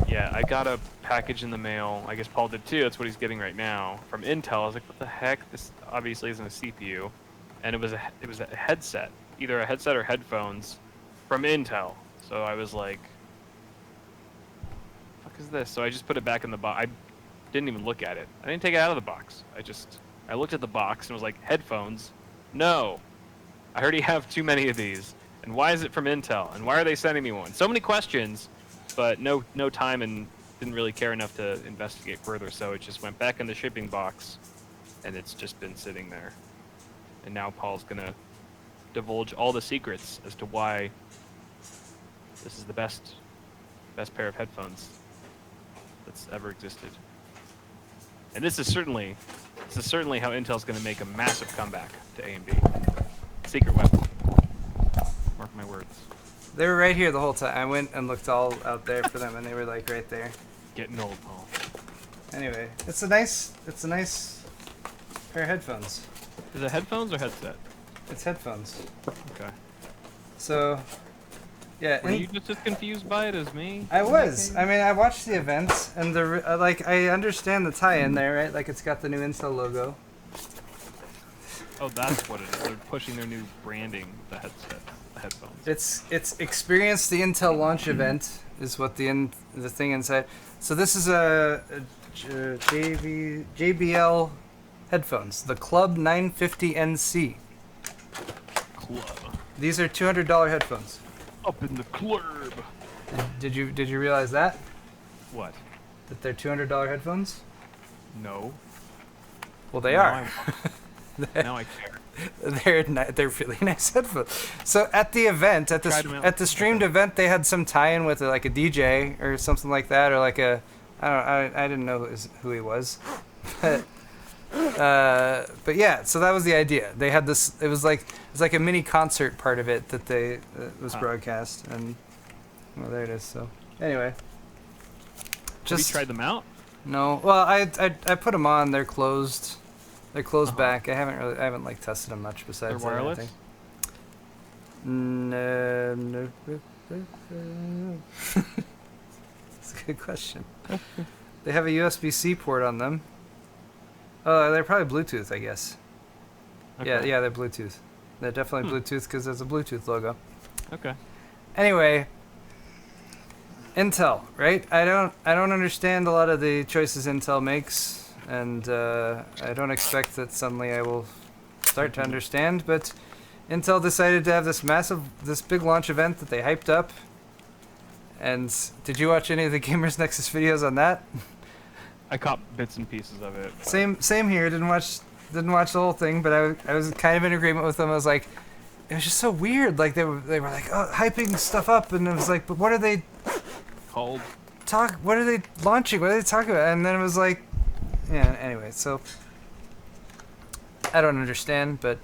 Yeah, I got a package in the mail. I guess Paul did too. That's what he's getting right now from Intel. I was like, what the heck? This obviously isn't a CPU, and it was a headset, either a headset or headphones from Intel. So I was like, what the fuck is this? So I just put it back in the box. I didn't even look at it. I didn't take it out of the box. I looked at the box and was like, headphones? No. I already have too many of these. And why is it from Intel? And why are they sending me one? So many questions, but no time, and didn't really care enough to investigate further. So it just went back in the shipping box, and it's just been sitting there. And now Paul's gonna divulge all the secrets as to why this is the best pair of headphones that's ever existed. And this is certainly how Intel's going to make a massive comeback to AMD. Secret weapon. Mark my words. They were right here the whole time. I went and looked all out there for them, and they were like right there. Getting old, Paul. Anyway, it's a nice pair of headphones. Is it headphones or headset? It's headphones. Okay. So, yeah. Were you just as confused by it as me? I was. I mean, I watched the event, and I understand the tie-in there, right? Like, it's got the new Intel logo. Oh, that's what it is. They're pushing their new branding, the headphones. It's experience the Intel launch event is what the thing inside. So this is a JBL headphones, the Club 950NC. Club. These are $200 headphones. Up in the club. Did you realize that? What? That they're $200 headphones? No. Well, they are. Now I care. They're really nice headphones. So at the event, at the streamed event, they had some tie-in with like a DJ or something like that, or like a I didn't know who he was, but yeah. So that was the idea. They had this. It was like a mini concert part of it that was broadcast, and well, there it is. So anyway, have you tried them out? No. Well, I put them on. They're closed. They're closed back. I haven't like tested them much besides. They're wireless? No. That's a good question. They have a USB-C port on them. Oh, they're probably Bluetooth, I guess. Okay. Yeah, they're Bluetooth. They're definitely Bluetooth because there's a Bluetooth logo. Okay. Anyway, Intel, right? I don't understand a lot of the choices Intel makes. And I don't expect that suddenly I will start to understand, but Intel decided to have this big launch event that they hyped up. And did you watch any of the Gamers Nexus videos on that? I caught bits and pieces of it. Same here. Didn't watch the whole thing, but I was kind of in agreement with them. I was like, it was just so weird. Like they were like hyping stuff up, and it was like, but what are they called? What are they launching? What are they talking about? And then it was like. Yeah, anyway, so I don't understand, but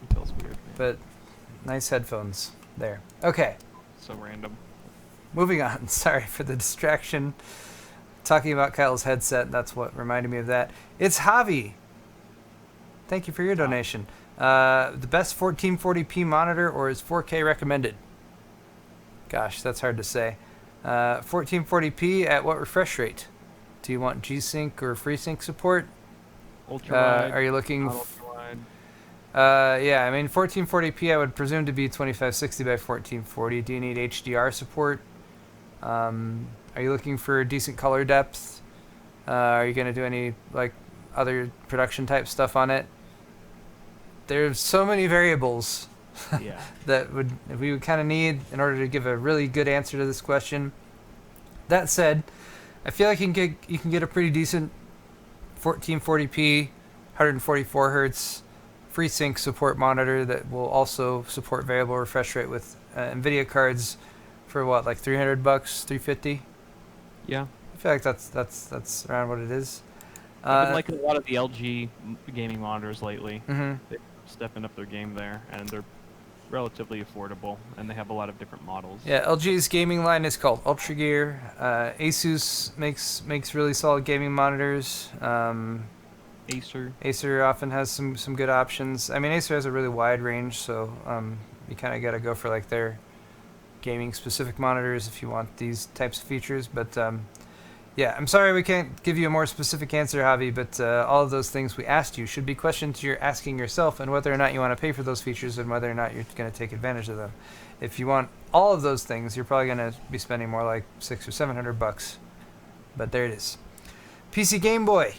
Intel's weird, man. But nice headphones there. Okay. So random. Moving on. Sorry for the distraction. Talking about Kyle's headset, that's what reminded me of that. It's Javi. Thank you for your donation. The best 1440p monitor, or is 4K recommended? Gosh, that's hard to say. 1440p at what refresh rate? Do you want G-Sync or FreeSync support? Ultra-wide. Are you looking? Yeah, I mean 1440p I would presume to be 2560 by 1440. Do you need HDR support? Are you looking for decent color depth? Are you gonna do any like other production type stuff on it? There's so many variables Yeah. that we would kind of need in order to give a really good answer to this question. That said, I feel like you can get a pretty decent 1440p, 144 hertz FreeSync support monitor that will also support variable refresh rate with Nvidia cards for what, like $300, $350. Yeah. I feel like that's around what it is. I've been liking a lot of the LG gaming monitors lately. Mm-hmm. They're stepping up their game there, and they're relatively affordable, and they have a lot of different models. Yeah, LG's gaming line is called Ultra Gear. Asus makes really solid gaming monitors. Acer often has some good options. I mean, Acer has a really wide range, so you kind of got to go for like their gaming specific monitors if you want these types of features. But yeah, I'm sorry we can't give you a more specific answer, Javi, but all of those things we asked you should be questions you're asking yourself, and whether or not you want to pay for those features and whether or not you're going to take advantage of them. If you want all of those things, you're probably going to be spending more like $600 or $700. But there it is. PC Game Boy.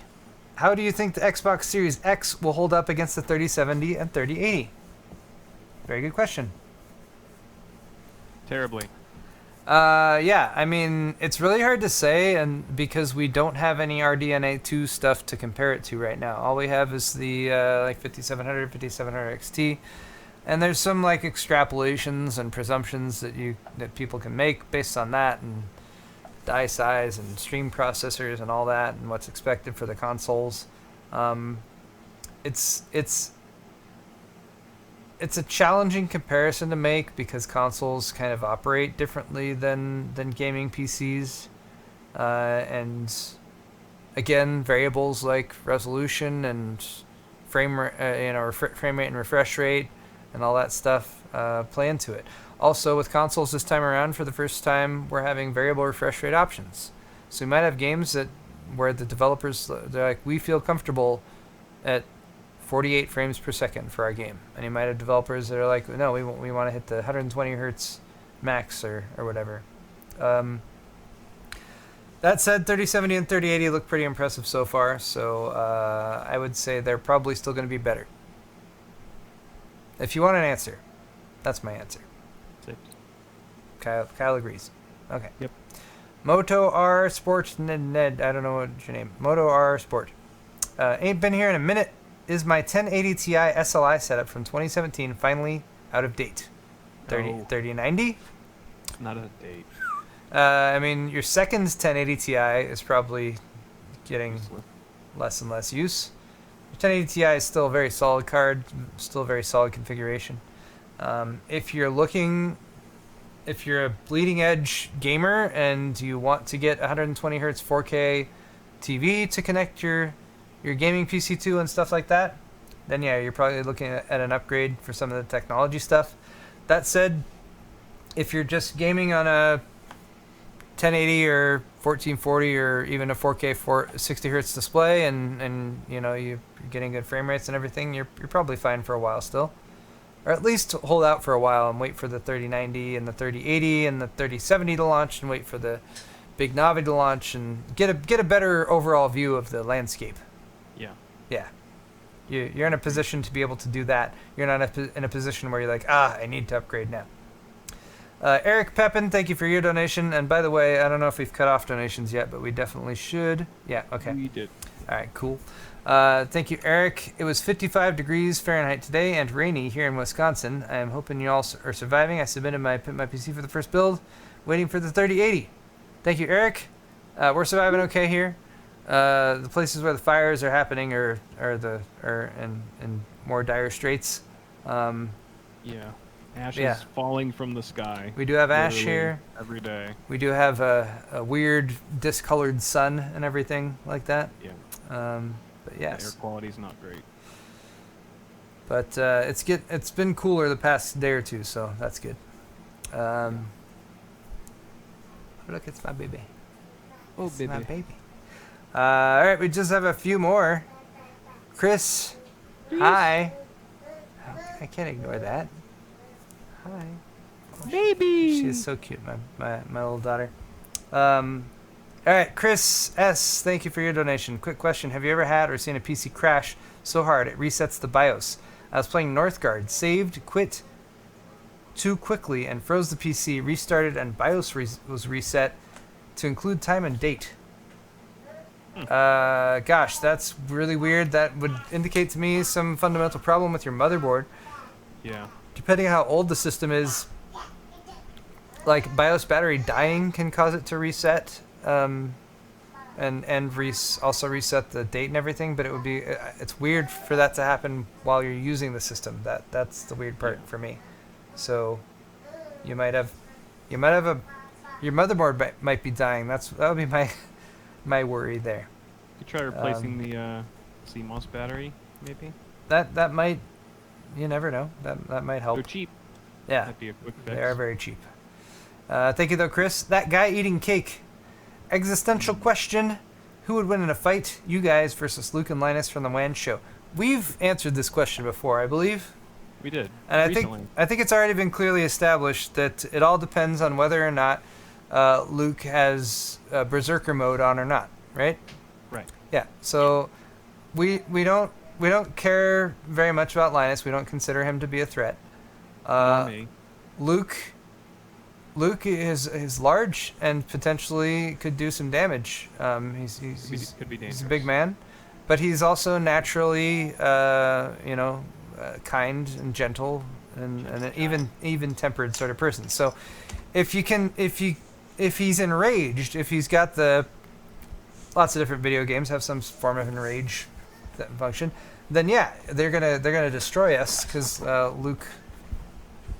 How do you think the Xbox Series X will hold up against the 3070 and 3080? Very good question. Terribly. Yeah, I mean, it's really hard to say, and because we don't have any RDNA 2 stuff to compare it to right now. All we have is the like 5700, 5700 XT, and there's some like extrapolations and presumptions that people can make based on that, and die size and stream processors and all that, and what's expected for the consoles. It's a challenging comparison to make because consoles kind of operate differently than gaming PCs, and again, variables like resolution and frame rate and refresh rate and all that stuff play into it. Also, with consoles this time around, for the first time, we're having variable refresh rate options. So we might have games where the developers, they're like, we feel comfortable at 48 frames per second for our game. And you might have developers that are like, no, we want to hit the 120 hertz max or whatever. That said, 3070 and 3080 look pretty impressive so far, so I would say they're probably still going to be better. If you want an answer, that's my answer. Kyle agrees. Okay. Yep. Moto R Sport Ned, I don't know what your name. Moto R Sport. Ain't been here in a minute. Is my 1080 Ti SLI setup from 2017 finally out of date? 3090? Not out of date. I mean, your second 1080 Ti is probably getting less and less use. Your 1080 Ti is still a very solid card, still a very solid configuration. If you're a bleeding edge gamer and you want to get 120 hertz 4K TV to connect your gaming PC to and stuff like that, then yeah, you're probably looking at an upgrade for some of the technology stuff. That said, if you're just gaming on a 1080 or 1440 or even a 4K 60 hertz display and you know you're getting good frame rates and everything, you're probably fine for a while still. Or at least hold out for a while and wait for the 3090 and the 3080 and the 3070 to launch, and wait for the Big Navi to launch, and get a better overall view of the landscape. Yeah. Yeah. You're in a position to be able to do that. You're not in a position where you're like, I need to upgrade now. Eric Pepin, thank you for your donation. And by the way, I don't know if we've cut off donations yet, but we definitely should. Yeah, okay. We did. All right, cool. Thank you, Eric. It was 55 degrees Fahrenheit today and rainy here in Wisconsin. I am hoping you all are surviving. I submitted my PC for the first build, waiting for the 3080. Thank you, Eric. We're surviving okay here. The places where the fires are happening are in more dire straits. Yeah. Ashes falling from the sky. We do have ash here every day. We do have a weird discolored sun and everything like that. Yeah. But yes. The air quality's not great. But it's been cooler the past day or two, so that's good. Look, it's my baby. Oh, it's baby. my baby. All right, we just have a few more. Chris, hi. I can't ignore that. Hi. Baby! She is so cute, my little daughter. All right, Chris S., thank you for your donation. Quick question. Have you ever had or seen a PC crash so hard it resets the BIOS? I was playing Northgard, saved, quit too quickly, and froze the PC, restarted, and BIOS was reset to include time and date. Gosh, that's really weird. That would indicate to me some fundamental problem with your motherboard. Yeah. Depending on how old the system is, like BIOS battery dying can cause it to reset, and also reset the date and everything. But it would be it's weird for that to happen while you're using the system. That's the weird part for me. So you might have your motherboard might be dying. That would be my worry there. You try replacing the CMOS battery, maybe. That might. You never know. That might help. They're cheap. Yeah, That'd be a quick fix. they are very cheap. Thank you though, Chris. That guy eating cake. Existential question: who would win in a fight? You guys versus Luke and Linus from the WAN show. We've answered this question before, I believe. We did. And recently. I think it's already been clearly established that it all depends on whether or not Luke has Berserker mode on or not, right? Right. Yeah. So we don't care very much about Linus. We don't consider him to be a threat. Me. Luke is large and potentially could do some damage. He's could be dangerous. He's a big man, but he's also naturally kind and gentle and an even tempered sort of person. So if he's enraged, if he's got lots of different video games have some form of enrage that function, then yeah, they're gonna destroy us because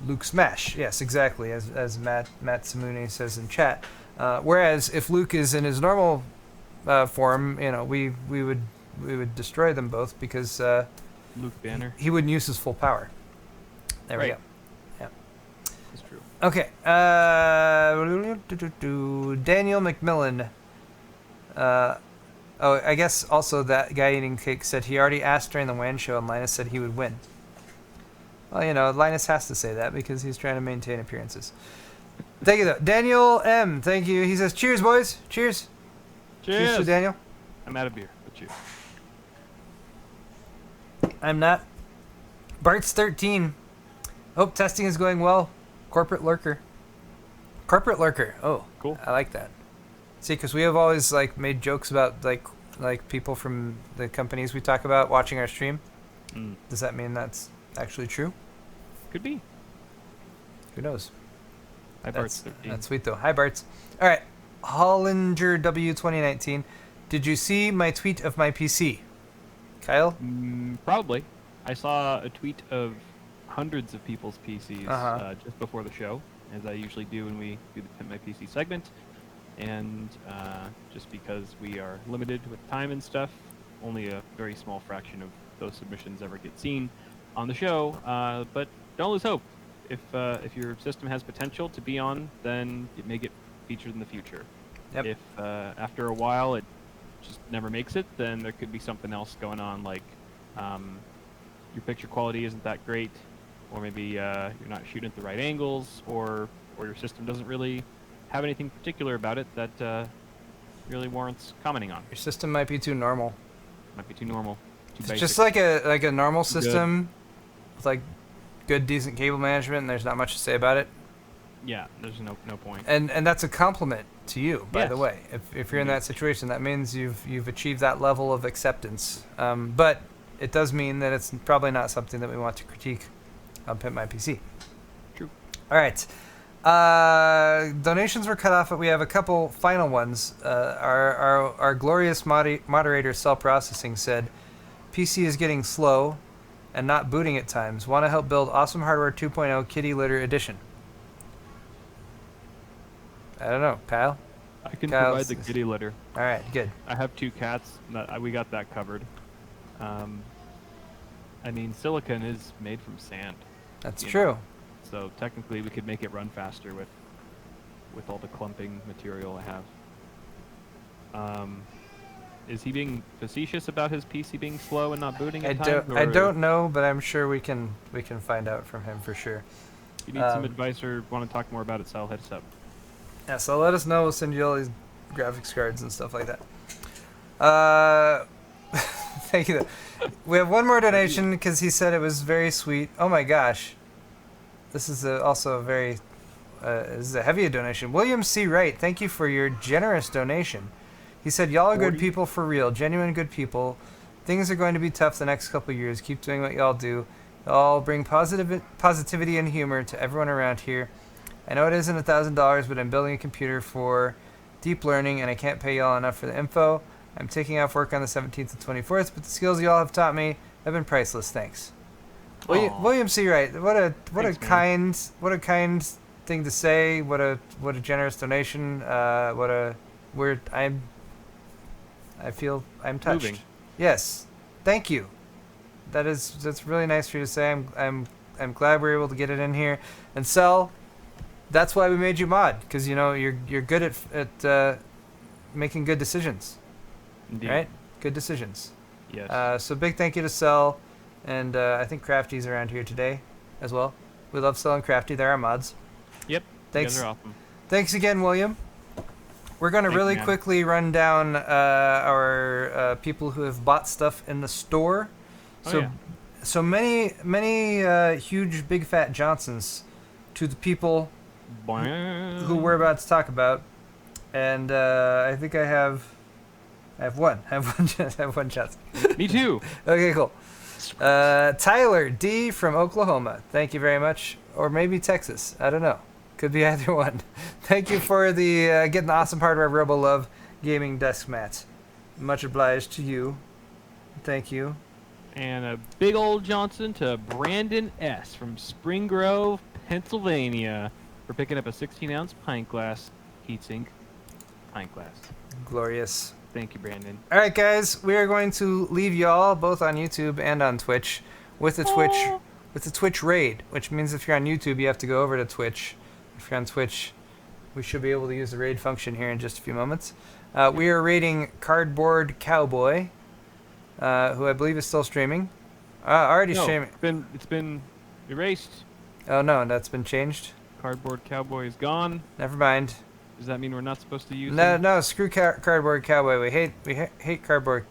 Luke smash. Yes, exactly, as Matt Samuni says in chat. Whereas if Luke is in his normal form, we would destroy them both because Luke Banner. he wouldn't use his full power. There we go. Yeah. That's true. Okay. Daniel McMillan. I guess also that guy eating cake said he already asked during the WAN show and Linus said he would win. Well, Linus has to say that because he's trying to maintain appearances. Thank you, though. Daniel M., thank you. He says, cheers, boys. Cheers. Cheers to Daniel. I'm out of beer, but cheers. I'm not. Bart's 13. Hope testing is going well. Corporate lurker. Oh, cool. I like that. See, because we have always made jokes about like people from the companies we talk about watching our stream. Does that mean that's actually true? Could be. Who knows? Hi, Bart's 13. That's sweet though. Hi, Bart's. All right, Hollinger W 2019. Did you see my tweet of my PC, Kyle? Probably. I saw a tweet of hundreds of people's PCs just before the show, as I usually do when we do the Pimp My PC segment. And just because we are limited with time and stuff, only a very small fraction of those submissions ever get seen on the show. But don't lose hope. If your system has potential to be on, then it may get featured in the future. Yep. If after a while it just never makes it, then there could be something else going on, like your picture quality isn't that great, or maybe you're not shooting at the right angles, or your system doesn't really have anything particular about it that really warrants commenting on. Your system might be too normal. Might be too normal. Too It's basic. just like a normal system with good decent cable management, and there's not much to say about it. Yeah, there's no point. And that's a compliment to you, by the Yes. way. If you're in that situation, that means you've achieved that level of acceptance. But it does mean that it's probably not something that we want to critique on Pimp My PC. True. All right. Donations were cut off, but we have a couple final ones. Our glorious moderator, Cell Processing, said, PC is getting slow and not booting at times. Want to help build Awesome Hardware 2.0 Kitty Litter Edition. I don't know, Kyle? I can Kyle's- provide the kitty litter. All right, good. I have 2 cats. We got that covered. Silicon is made from sand. That's you true. know. So technically we could make it run faster with all the clumping material I have. is he being facetious about his PC being slow and not booting I at don't times? I don't know, but I'm sure we can find out from him for sure. If you need some advice or want to talk more about it, Sal, hit us up. Yeah, so let us know. We'll send you all these graphics cards and stuff like that. Thank you. We have one more donation because he said it was very sweet. Oh my gosh. This is also a very this is a heavy donation. William C. Wright, thank you for your generous donation. He said, y'all are good people for real, genuine good people. Things are going to be tough the next couple of years. Keep doing what y'all do. Y'all bring positivity and humor to everyone around here. I know it isn't $1,000, but I'm building a computer for deep learning, and I can't pay y'all enough for the info. I'm taking off work on the 17th and 24th, but the skills y'all have taught me have been priceless. Thanks. William C. Wright, what a kind thing to say. What a generous donation. I feel I'm touched. Moving. Yes, thank you. That's really nice for you to say. I'm glad we're able to get it in here. And Sel, that's why we made you mod, because you're good at making good decisions. Indeed. Right? Good decisions. Yes. So big thank you to Sel, and I think Crafty's around here today as well. We love Sel and Crafty. They're our mods. Yep. Thanks. You guys are awesome. Thanks again, William. We're going to really quickly run down our people who have bought stuff in the store. So many huge big fat Johnsons to the people who we're about to talk about, and I think I have one Johnson. Me too. Okay, cool. Tyler D from Oklahoma, thank you very much, or maybe Texas. I don't know. Could be either one. Thank you for the getting the awesome hardware Robo Love gaming desk mat. Much obliged to you. Thank you. And a big old Johnson to Brandon S. from Spring Grove, Pennsylvania, for picking up a 16-ounce pint glass heatsink pint glass. Glorious. Thank you, Brandon. All right, guys, we are going to leave y'all both on YouTube and on Twitch with the Twitch raid, which means if you're on YouTube, you have to go over to Twitch. If you're on Twitch, we should be able to use the raid function here in just a few moments. We are raiding Cardboard Cowboy, who I believe is still streaming. Streaming. It's been erased. Oh no, that's been changed. Cardboard Cowboy is gone. Never mind. Does that mean we're not supposed to use him? No, screw Cardboard Cowboy. We hate Cardboard.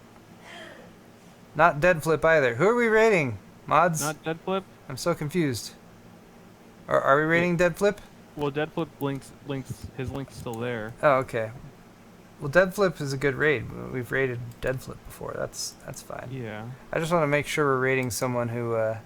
Not Deadflip either. Who are we raiding? Mods? Not Deadflip? I'm so confused. Are we raiding Deadflip? Well, Deadflip his link's still there. Oh, okay. Well, Deadflip is a good raid. We've raided Deadflip before. That's fine. Yeah. I just want to make sure we're raiding someone who's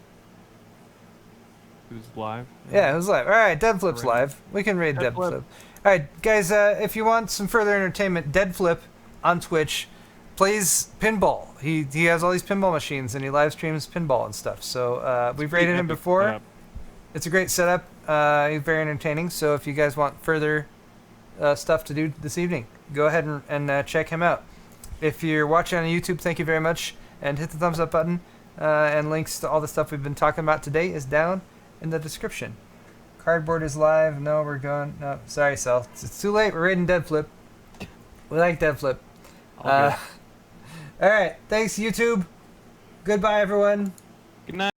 live. Yeah, who's live. All right, Deadflip's live. We can raid Deadflip. All right, guys. If you want some further entertainment, Deadflip on Twitch plays pinball. He has all these pinball machines and he live streams pinball and stuff. So we've raided him before. Setup. It's a great setup. He's very entertaining. So if you guys want further stuff to do this evening, go ahead and check him out. If you're watching on YouTube, thank you very much, and hit the thumbs up button. And links to all the stuff we've been talking about today is down in the description. Cardboard is live. No, we're going. No, sorry, Sal. It's too late. We're raiding Deadflip. We like Deadflip. All right. Thanks, YouTube. Goodbye, everyone. Good night.